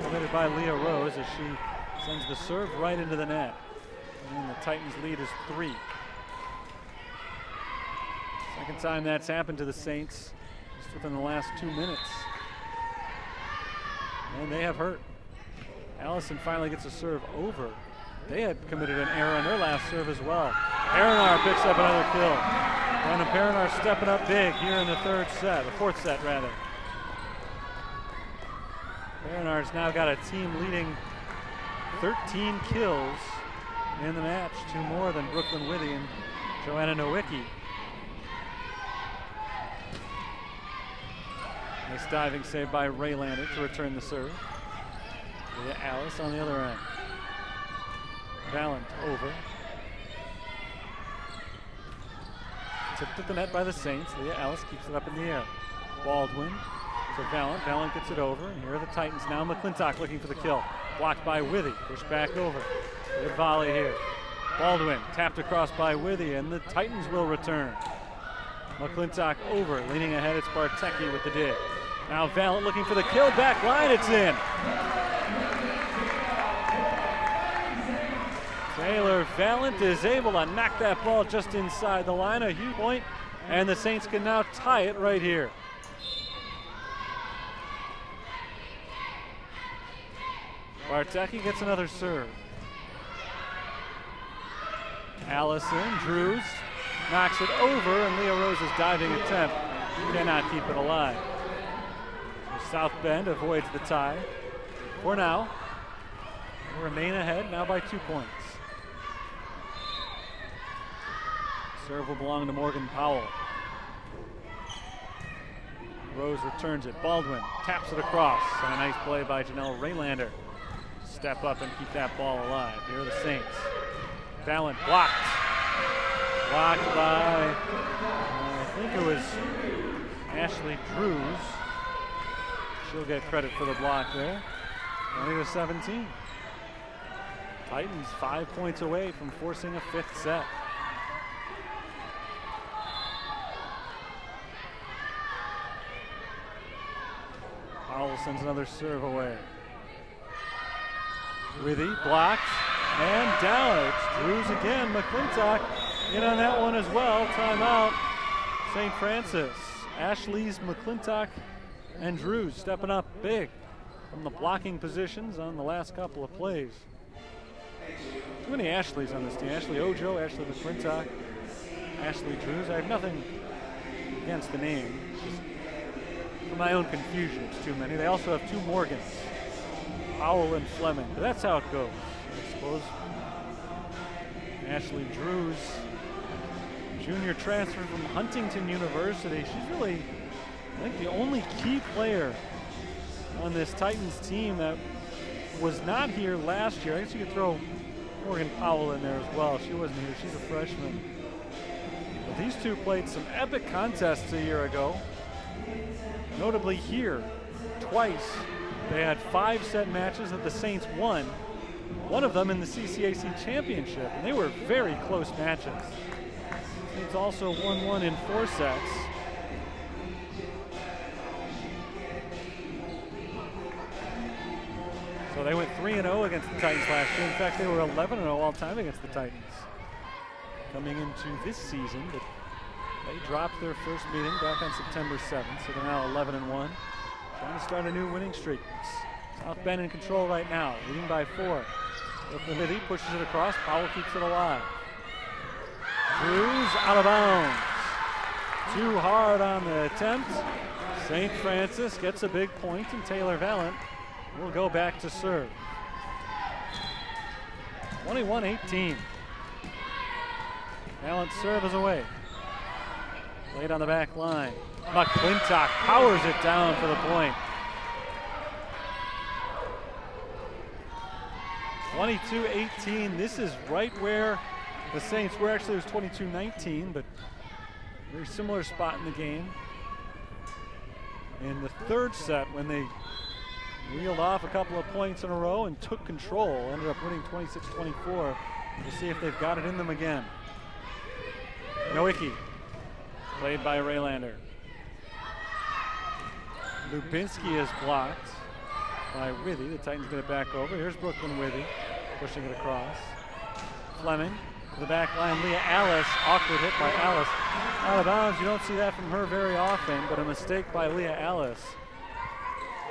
A: committed by Leah Rose as she sends the serve right into the net. And the Titans' lead is 3. Second time that's happened to the Saints just within the last 2 minutes. And they have hurt. Allison finally gets a serve over. They had committed an error on their last serve as well. Perinar picks up another kill. Brandon Perinar stepping up big here in the fourth set rather. Perinar's now got a team leading 13 kills in the match, 2 more than Brooklyn Withy and Joanna Nowicki. Nice diving save by Raylander to return the serve. Leah Alice on the other end. Valent over. Tipped at the net by the Saints. Leah Alice keeps it up in the air. Baldwin to Valent. Valent gets it over. And here are the Titans now. McClintock looking for the kill. Blocked by Withy. Pushed back over. Good volley here. Baldwin tapped across by Withy, and the Titans will return. McClintock over. Leaning ahead, it's Bartecki with the dig. Now Valent looking for the kill. Back line, it's in. Taylor Valent is able to knock that ball just inside the line, a huge point, and the Saints can now tie it right here. Bartecki gets another serve. Allison, Drews, knocks it over, and Leah Rose's diving attempt cannot keep it alive. So South Bend avoids the tie. For now, they remain ahead now by 2 points. Serve will belong to Morgan Powell. Rose returns it. Baldwin taps it across. And a nice play by Janelle Raylander. Step up and keep that ball alive. Here are the Saints. Valent blocked. Blocked by, I think it was Ashley Drews. She'll get credit for the block there. Only to 17. Titans 5 points away from forcing a 5th set. Powell sends another serve away. Withy blocked and down. It's Drews again. McClintock in on that one as well. Timeout. St. Francis. Ashley's, McClintock, and Drews stepping up big from the blocking positions on the last couple of plays. Too many Ashleys on this team. Ashley Ojo, Ashley McClintock, Ashley Drews. I have nothing against the name. Just for my own confusion, it's too many. They also have 2 Morgans, Powell and Fleming. But that's how it goes, I suppose. Ashley Drews, junior transfer from Huntington University. She's really, I think, the only key player on this Titans team that was not here last year. I guess you could throw Morgan Powell in there as well. She wasn't here. She's a freshman. But these two played some epic contests a year ago. Notably here, twice. They had 5-set matches that the Saints won. One of them in the CCAC championship, and they were very close matches. Saints also won one in 4 sets. So they went 3-0 against the Titans last year. In fact, they were 11-0 all time against the Titans. Coming into this season, but they dropped their first meeting back on September 7th, so they're now 11-1. Trying to start a new winning streak. South Bend in control right now, leading by 4. Withy pushes it across. Powell keeps it alive. Drews out of bounds. Too hard on the attempt. St. Francis gets a big point, and Taylor Valent will go back to serve. 21-18. Valent's serve is away. Played on the back line. McClintock powers it down for the point. 22-18. This is right where the Saints were. Actually, it was 22-19, but Very similar spot in the game. In the third set, when they reeled off a couple of points in a row and took control, ended up winning 26-24. We'll see if they've got it in them again. Nowicki, played by Raylander. Lubinski is blocked by Withy. The Titans get it back over. Here's Brooklyn Withy, pushing it across. Fleming to the back line. Leah Alice, awkward hit by Alice. Out of bounds, you don't see that from her very often, but a mistake by Leah Alice.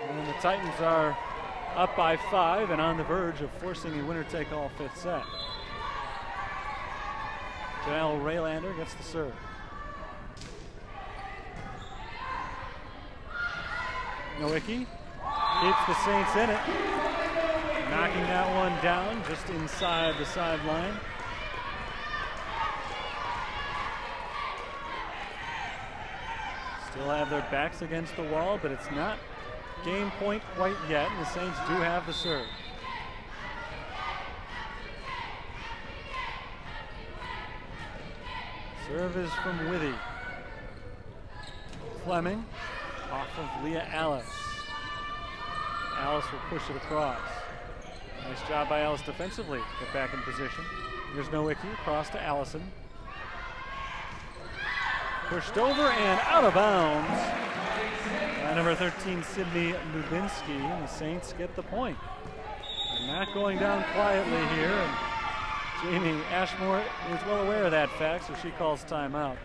A: And the Titans are up by 5 and on the verge of forcing a winner-take-all fifth set. Janelle Raylander gets the serve. Nowicki keeps the Saints in it. Knocking that one down just inside the sideline. Still have their backs against the wall, but it's not game point quite yet, and the Saints do have the serve. Serve is from Withy. Fleming off of Leah Alice. Alice will push it across. Nice job by Alice defensively. Get back in position. Here's Nowicki across to Allison. Pushed over and out of bounds by number 13, Sydney Lubinski, and the Saints get the point. They're not going down quietly here, and Jamie Ashmore is well aware of that fact, so she calls timeout.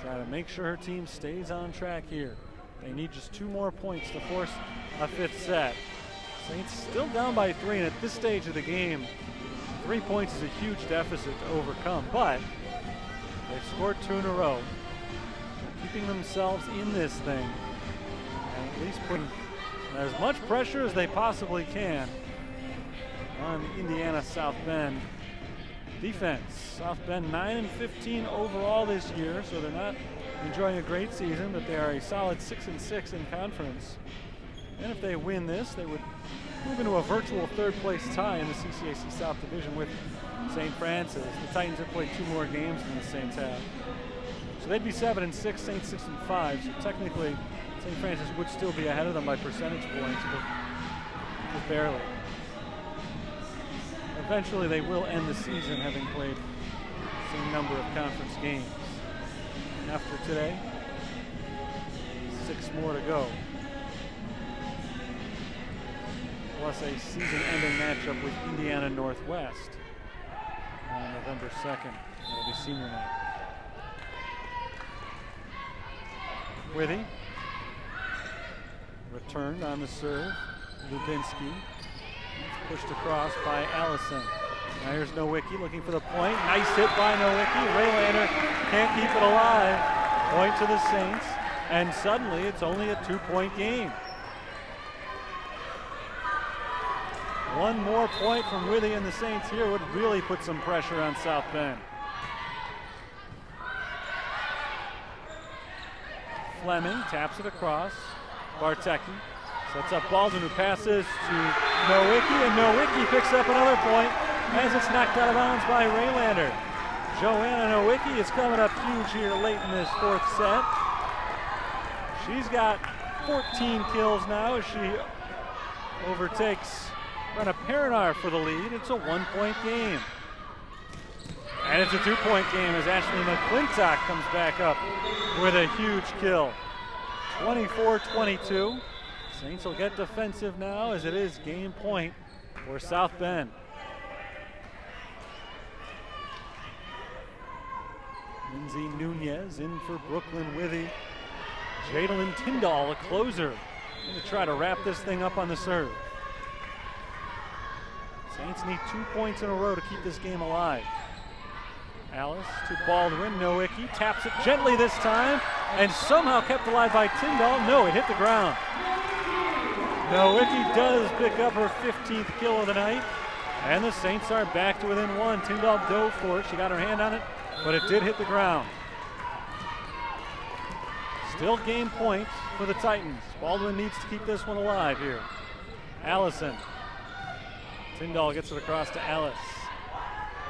A: Try to make sure her team stays on track here. They need just 2 more points to force a fifth set. Saints still down by 3, and at this stage of the game, 3 points is a huge deficit to overcome, but they've scored 2 in a row. They're keeping themselves in this thing, and at least putting as much pressure as they possibly can on Indiana South Bend defense. South Bend 9-15 overall this year, so they're not enjoying a great season, but they are a solid 6-6 in conference. And if they win this, they would move into a virtual third-place tie in the CCAC South Division with St. Francis. The Titans have played 2 more games than the Saints have. So they'd be 7-6, Saints 6-5. So technically, St. Francis would still be ahead of them by percentage points, but just barely. Eventually, they will end the season having played the same number of conference games. After today, 6 more to go. Plus a season-ending matchup with Indiana Northwest on November 2nd. That'll be senior night. Withy returned on the serve. Lubinski pushed across by Allison. Now here's Nowicki looking for the point. Nice hit by Nowicki. Raylander can't keep it alive. Point to the Saints, and suddenly it's only a 2-point game. 1 more point from Withy and the Saints here would really put some pressure on South Bend. Fleming taps it across. Bartecki sets up Baldwin, who passes to Nowicki, and Nowicki picks up another point as it's knocked out of bounds by Raylander. Joanna Nowicki is coming up huge here late in this 4th set. She's got 14 kills now as she overtakes Brenna Perinar for the lead. It's a 1-point game. And it's a 2-point game as Ashley McClintock comes back up with a huge kill. 24-22. Saints will get defensive now as it is game point for South Bend. Lindsay Nunez in for Brooklyn Withy. Jadalyn Tyndall, a closer, going to try to wrap this thing up on the serve. Saints need 2 points in a row to keep this game alive. Alice to Baldwin. Nowicki taps it gently this time and somehow kept alive by Tyndall. No, it hit the ground. Nowicki does pick up her 15th kill of the night, and the Saints are back to within 1. Tyndall dove for it. She got her hand on it, but it did hit the ground. Still game point for the Titans. Baldwin needs to keep this one alive here. Allison. Tyndall gets it across to Alice.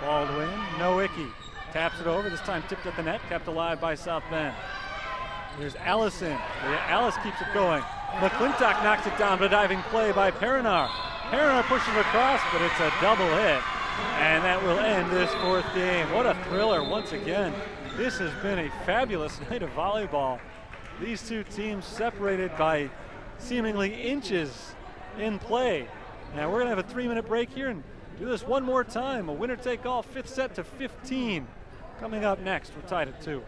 A: Baldwin, Nowicki. Taps it over, this time tipped at the net, kept alive by South Bend. Here's Allison. Alice keeps it going. McClintock knocks it down, but a diving play by Perinar. Perinar pushes across, but it's a double hit. And that will end this fourth game. What a thriller once again. This has been a fabulous night of volleyball. These two teams separated by seemingly inches in play. Now we're gonna have a 3-minute break here and do this one more time. A winner take all, 5th set to 15. Coming up next, we're tied at 2.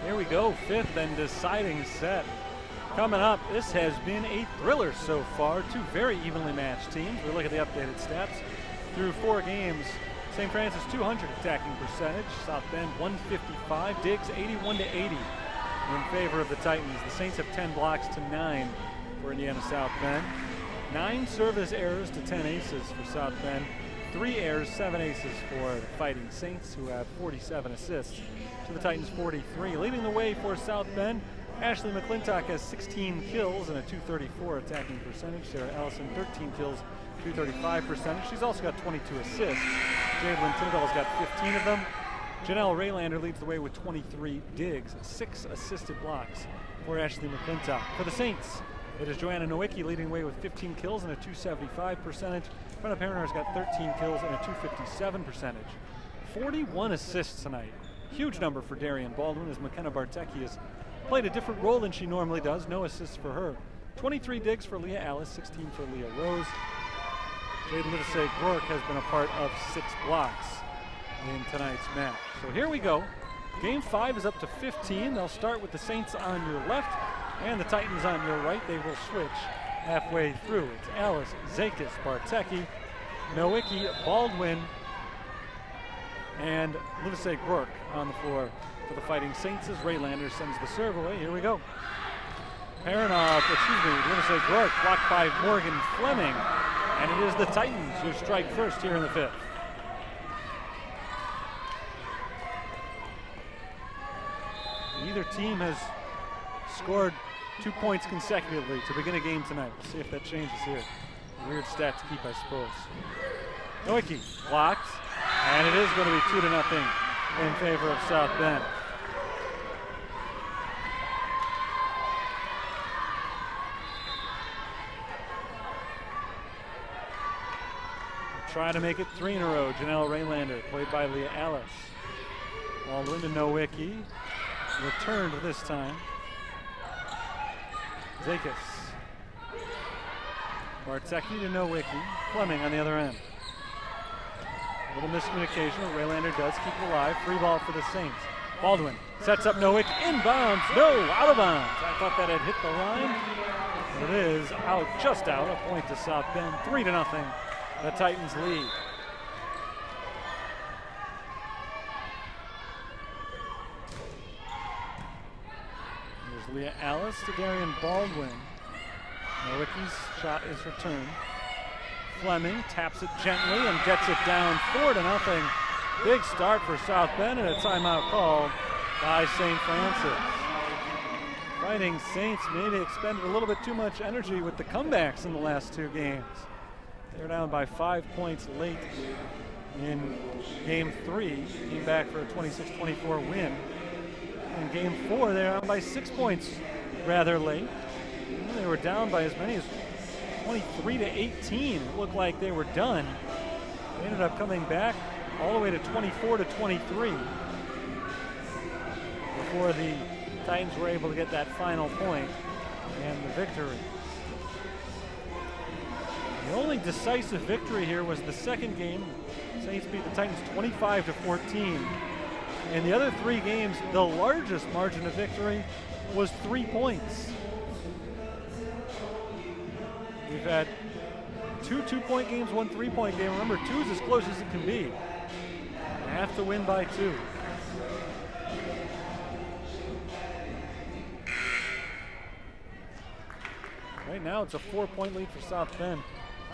A: Here we go, 5th and deciding set. Coming up, this has been a thriller so far. 2 very evenly matched teams. We look at the updated stats. Through 4 games, St. Francis 200 attacking percentage, South Bend 155, Diggs 81 to 80 in favor of the Titans. The Saints have 10 blocks to 9 for Indiana South Bend. 9 service errors to 10 aces for South Bend. 3 errors, 7 aces for the Fighting Saints, who have 47 assists to the Titans 43. Leading the way for South Bend, Ashley McClintock has 16 kills and a 234 attacking percentage. Sarah Allison, 13 kills, 235 percentage. She's also got 22 assists. Jadlyn Tindall's got 15 of them. Janelle Raylander leads the way with 23 digs, 6 assisted blocks for Ashley McClintock. For the Saints, it is Joanna Nowicki leading the way with 15 kills and a 275 percentage. Brenna Periner's got 13 kills and a 257 percentage. 41 assists tonight. Huge number for Darian Baldwin, as McKenna Bartecki has played a different role than she normally does. No assists for her. 23 digs for Leah Alice, 16 for Leah Rose. Jade Livesey Rourke has been a part of 6 blocks in tonight's match. So here we go. Game 5 is up to 15. They'll start with the Saints on your left and the Titans on your right. They will switch halfway through. It's Alice, Zakis, Bartecki, Nowicki, Baldwin, and Livesey Rourke on the floor for the Fighting Saints as Raylander sends the serve away. Here we go. Livesey Rourke blocked by Morgan Fleming. And it is the Titans who strike first here in the 5th. Neither team has scored 2 points consecutively to begin a game tonight. We'll see if that changes here. A weird stat to keep, I suppose. Nowicki blocked, and it is going to be 2-0 in favor of South Bend. Try to make it 3 in a row. Janelle Raylander, played by Leah Alice. Baldwin to Nowicki. Returned this time. Zakis. Bartzecki to Nowicki. Fleming on the other end. A little miscommunication. What Raylander does keep it alive. Free ball for the Saints. Baldwin sets up Nowick. Inbounds. No, out of bounds. I thought that had hit the line. But it is out, just out. A point to South Bend. 3-0. The Titans lead. Here's Leah Alice to Darian Baldwin. Nowicki's shot is returned. Fleming taps it gently and gets it down 4-0. Big start for South Bend and a timeout called by St. Francis. Fighting Saints maybe expended a little bit too much energy with the comebacks in the last two games. They're down by 5 points late in game 3. Came back for a 26-24 win. In game 4, they're down by 6 points rather late. They were down by as many as 23-18. It looked like they were done. They ended up coming back all the way to 24-23 before the Titans were able to get that final point and the victory. The only decisive victory here was the second game. Saints beat the Titans 25-14. In the other 3 games, the largest margin of victory was 3 points. We've had 2 2-point games, 1 3-point game. Remember, 2 is as close as it can be. You have to win by 2. Right now, it's a 4-point lead for South Bend.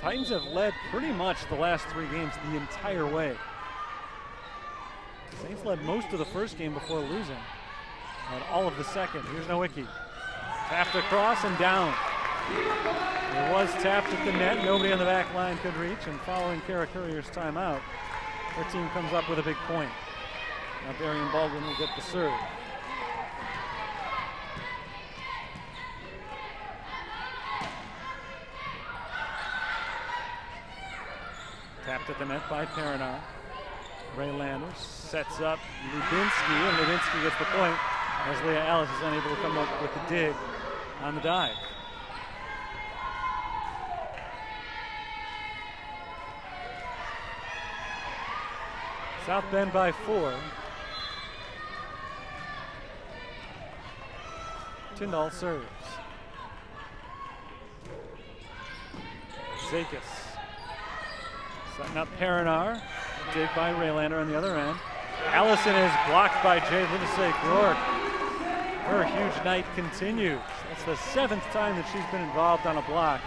A: Titans have led pretty much the last 3 games the entire way. Saints led most of the first game before losing, and all of the second. Here's Nowicki. Tapped across and down. It was tapped at the net. Nobody on the back line could reach, and following Kara Courier's timeout, their team comes up with a big point. Now Darian Baldwin will get the serve. Tapped at the net by Perinar. Raylander sets up Lubinsky, and Lubinsky gets the point as Leah Alice is unable to come up with the dig on the dive. South Bend by 4. Tyndall serves. Zakis setting up Perinar. Dig by Raylander on the other end. Allison is blocked by Jade Lindsay-Rourke. Her huge night continues. That's the 7th time that she's been involved on a block.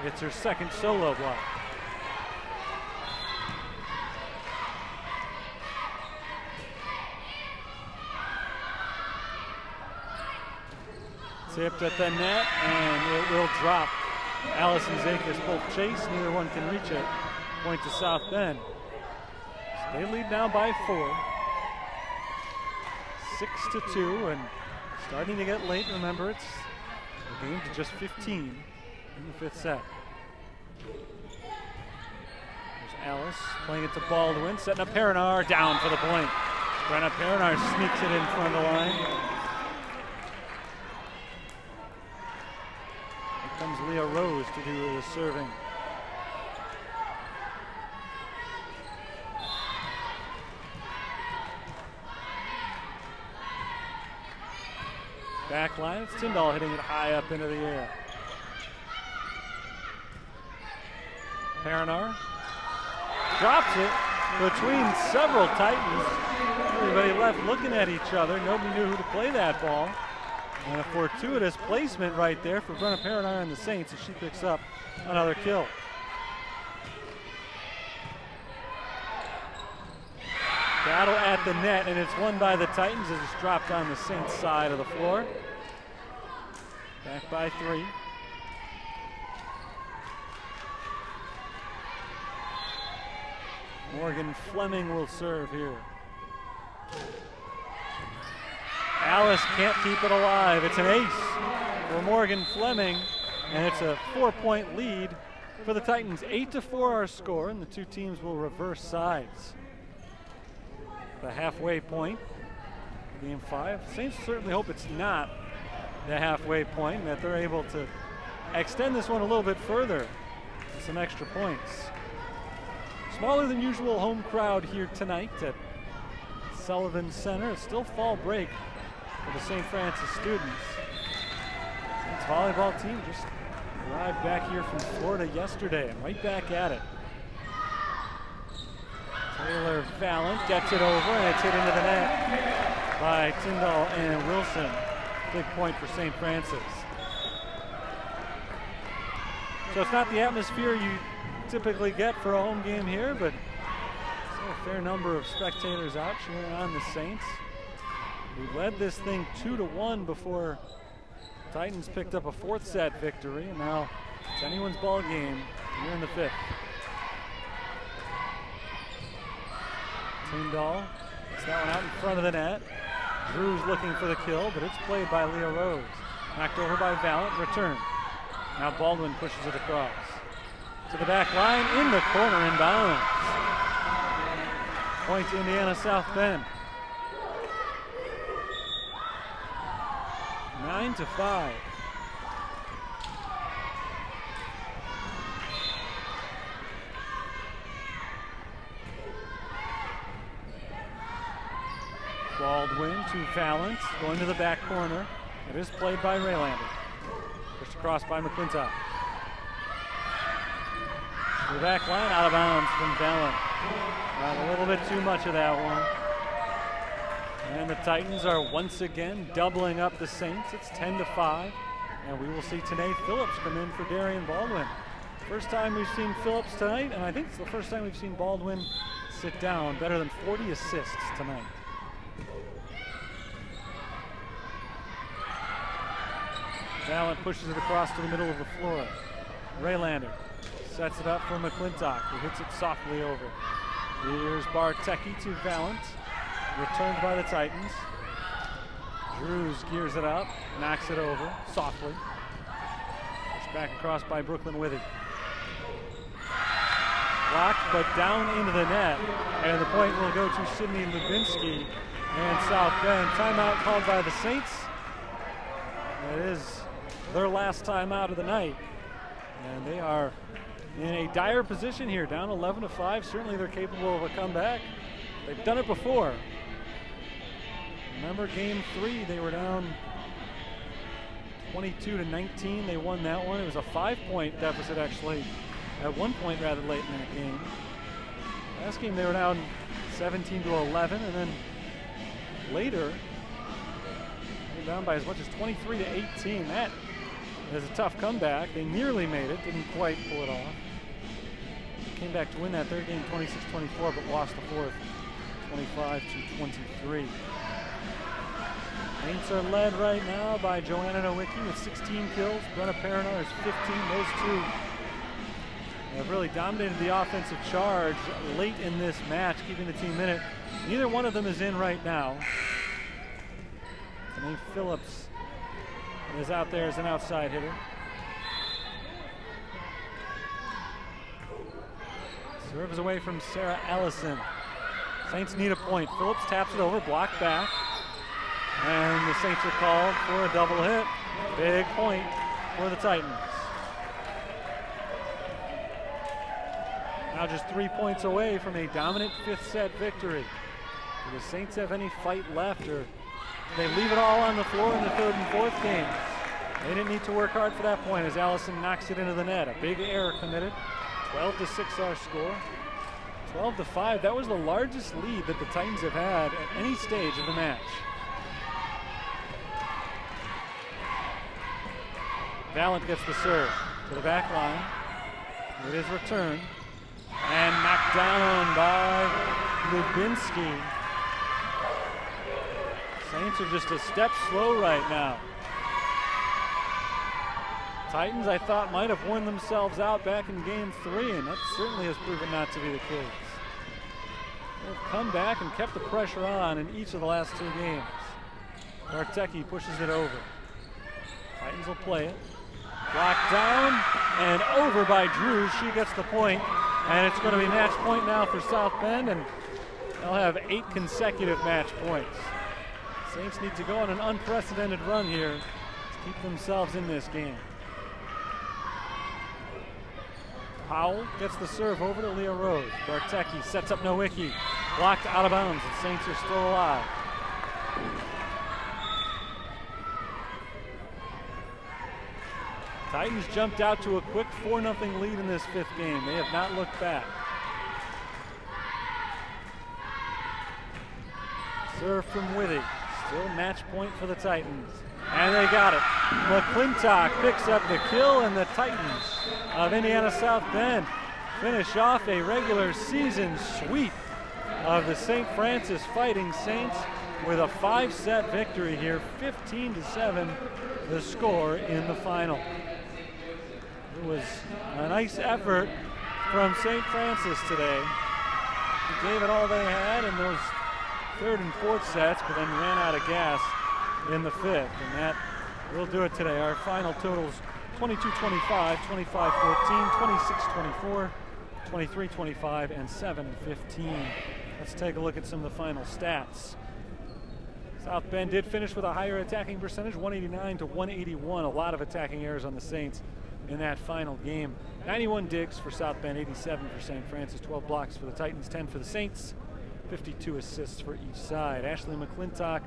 A: It's her 2nd solo block. Tipped at the net, and it will drop. Alice and Zakis both chase. Neither one can reach it. Point to South Bend. They lead now by 4. 6-2, and starting to get late. Remember, it's a game to just 15 in the 5th set. There's Alice playing it to Baldwin, setting up Perinar, down for the point. Brenna Perinar sneaks it in front of the line. Here comes Leah Rose to do the serving. Back line, it's Tyndall hitting it high up into the air. Perinar drops it between several Titans. Everybody left looking at each other. Nobody knew who to play that ball. And a fortuitous placement right there for Brenna Perinar and the Saints as she picks up another kill. Battle at the net, and it's won by the Titans as it's dropped on the Saints side of the floor. Back by 3. Morgan Fleming will serve here. Alice can't keep it alive. It's an ace for Morgan Fleming, and it's a 4-point lead for the Titans. 8-4 our score, and the two teams will reverse sides. The halfway point, game 5. Saints certainly hope it's not the halfway point, that they're able to extend this one a little bit further some extra points. Smaller than usual home crowd here tonight at Sullivan Center. It's still fall break for the St. Francis students. Saints volleyball team just arrived back here from Florida yesterday and right back at it. Taylor Valent gets it over and it's hit into the net by Tyndall and Wilson. Big point for St. Francis. So it's not the atmosphere you typically get for a home game here, but still a fair number of spectators out cheering on the Saints. We led this thing 2-1 before Titans picked up a fourth set victory, and now it's anyone's ball game here in the fifth. Tyndall gets that one out in front of the net. Drew's looking for the kill, but it's played by Leah Rose. Knocked over by Valent, return. Now Baldwin pushes it across. To the back line, in the corner, inbounds. Point to Indiana South Bend. 9-5. Baldwin to Valent, going to the back corner. It is played by Raylander. Pushed across by McClintock. To the back line, out of bounds from Valent. Got a little bit too much of that one. And the Titans are once again doubling up the Saints. It's 10-5. And we will see Tanae Phillips come in for Darian Baldwin. First time we've seen Phillips tonight, and I think it's the first time we've seen Baldwin sit down. Better than 40 assists tonight. Valent pushes it across to the middle of the floor. Raylander sets it up for McClintock, who hits it softly over. Here's Bartecki to Valent. Returned by the Titans. Drews gears it up, knocks it over softly. Pushed back across by Brooklyn Withy. Blocked, but down into the net. And the point will go to Sydney Lubinsky and South Bend. Timeout called by the Saints. It is their last timeout of the night. And they are in a dire position here, down 11-5. Certainly they're capable of a comeback. They've done it before. Remember game 3, they were down 22-19. They won that one. It was a 5-point deficit actually at one point rather late in that game. Last game they were down 17-11, and then later they were down by as much as 23-18. That is a tough comeback. They nearly made it, didn't quite pull it off. Came back to win that third game 26-24, but lost the fourth 25-23. Saints are led right now by Joanna Nowicki with 16 kills. Brenna Perrinar is 15. Those two have really dominated the offensive charge late in this match, keeping the team in it. Neither one of them is in right now. Tanae Phillips is out there as an outside hitter. Serve is away from Sarah Ellison. Saints need a point. Phillips taps it over, blocked back. And the Saints are called for a double hit. Big point for the Titans. Now just 3 points away from a dominant fifth set victory. Do the Saints have any fight left, or do they leave it all on the floor in the third and fourth games? They didn't need to work hard for that point as Allison knocks it into the net. A big error committed. 12-6 our score. 12-5, that was the largest lead that the Titans have had at any stage of the match. Valent gets the serve to the back line. It is returned and knocked down by Lubinsky. Saints are just a step slow right now. Titans, I thought, might have worn themselves out back in game 3, and that certainly has proven not to be the case. They've come back and kept the pressure on in each of the last 2 games. Bartecki pushes it over. Titans will play it. Blocked down and over by Drew. She gets the point, and it's going to be match point now for South Bend, and they'll have 8 consecutive match points. Saints need to go on an unprecedented run here to keep themselves in this game. Powell gets the serve over to Leah Rose. Bartecki sets up Nowicki. Blocked out of bounds. The Saints are still alive. Titans jumped out to a quick 4-0 lead in this 5th game. They have not looked back. Serve from Withy. Still match point for the Titans. And they got it. McClintock picks up the kill, and the Titans of Indiana South Bend finish off a regular season sweep of the St. Francis Fighting Saints with a 5-set victory here, 15-7 the score in the final. It was a nice effort from St. Francis today. They gave it all they had in those 3rd and 4th sets, but then ran out of gas in the 5th, and that will do it today. Our final totals: 22-25, 25-14, 26-24, 23-25, and 7-15. Let's take a look at some of the final stats. South Bend did finish with a higher attacking percentage, 189 to 181. A lot of attacking errors on the Saints in that final game. 91 digs for South Bend, 87 for St. Francis, 12 blocks for the Titans, 10 for the Saints, 52 assists for each side. Ashley McClintock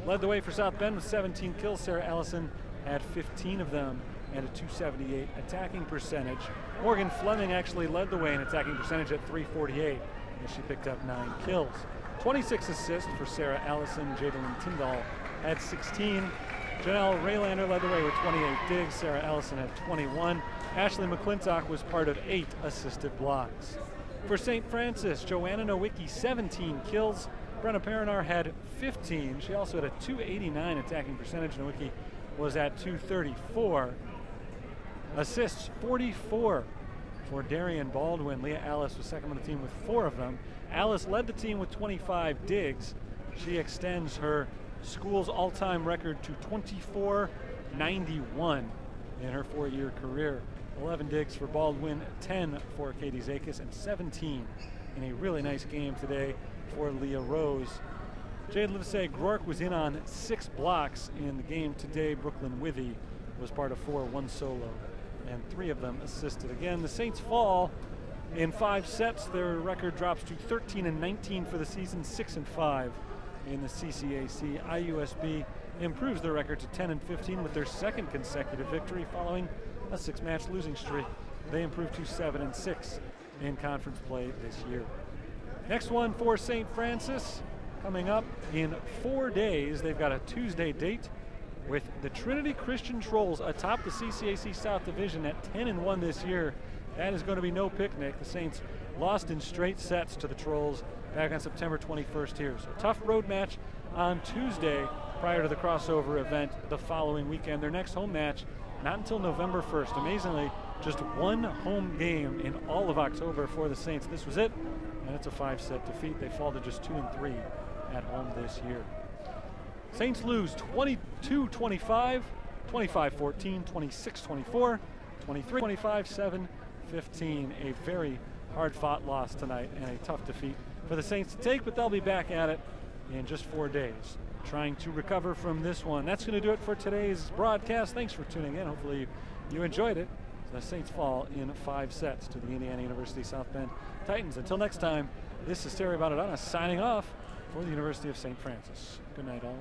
A: led the way for South Bend with 17 kills. Sarah Ellison had 15 of them and a 278 attacking percentage. Morgan Fleming actually led the way in attacking percentage at 348, and she picked up 9 kills. 26 assists for Sarah Ellison. Jadalyn Tyndall had 16. Janelle Raylander led the way with 28 digs. Sarah Ellison had 21. Ashley McClintock was part of 8 assisted blocks. For St. Francis, Joanna Nowicki, 17 kills. Brenna Perinar had 15. She also had a 289 attacking percentage. Nowicki was at 234. Assists, 44 for Darian Baldwin. Leah Alice was second on the team with 4 of them. Alice led the team with 25 digs. She extends her school's all-time record to 2491 in her 4-year career. 11 digs for Baldwin, 10 for Katie Zakis, and 17 in a really nice game today for Leah Rose. Jade Livesey-Groark was in on 6 blocks in the game today. Brooklyn Withy was part of 4, 1 solo, and 3 of them assisted. Again, the Saints fall in 5 sets. Their record drops to 13-19 for the season, 6-5 in the CCAC. IUSB improves their record to 10-15 with their 2nd consecutive victory following a 6-match losing streak. They improved to 7-6 in conference play this year. Next one for St. Francis coming up in 4 days. They've got a Tuesday date with the Trinity Christian Trolls atop the CCAC South Division at 10-1 this year. That is going to be no picnic. The Saints lost in straight sets to the Trolls back on September 21st here. So tough road match on Tuesday prior to the crossover event the following weekend. Their next home match not until November 1st. Amazingly, just 1 home game in all of October for the Saints. This was it, and it's a 5-set defeat. They fall to just 2-3 at home this year. Saints lose 22-25, 25-14, 26-24, 23-25, 7-15. A very hard-fought loss tonight and a tough defeat for the Saints to take, but they'll be back at it in just 4 days, trying to recover from this one. That's going to do it for today's broadcast. Thanks for tuning in. Hopefully you enjoyed it. The Saints fall in 5 sets to the Indiana University South Bend Titans. Until next time, this is Terry Bonadonna signing off for the University of St. Francis. Good night, all.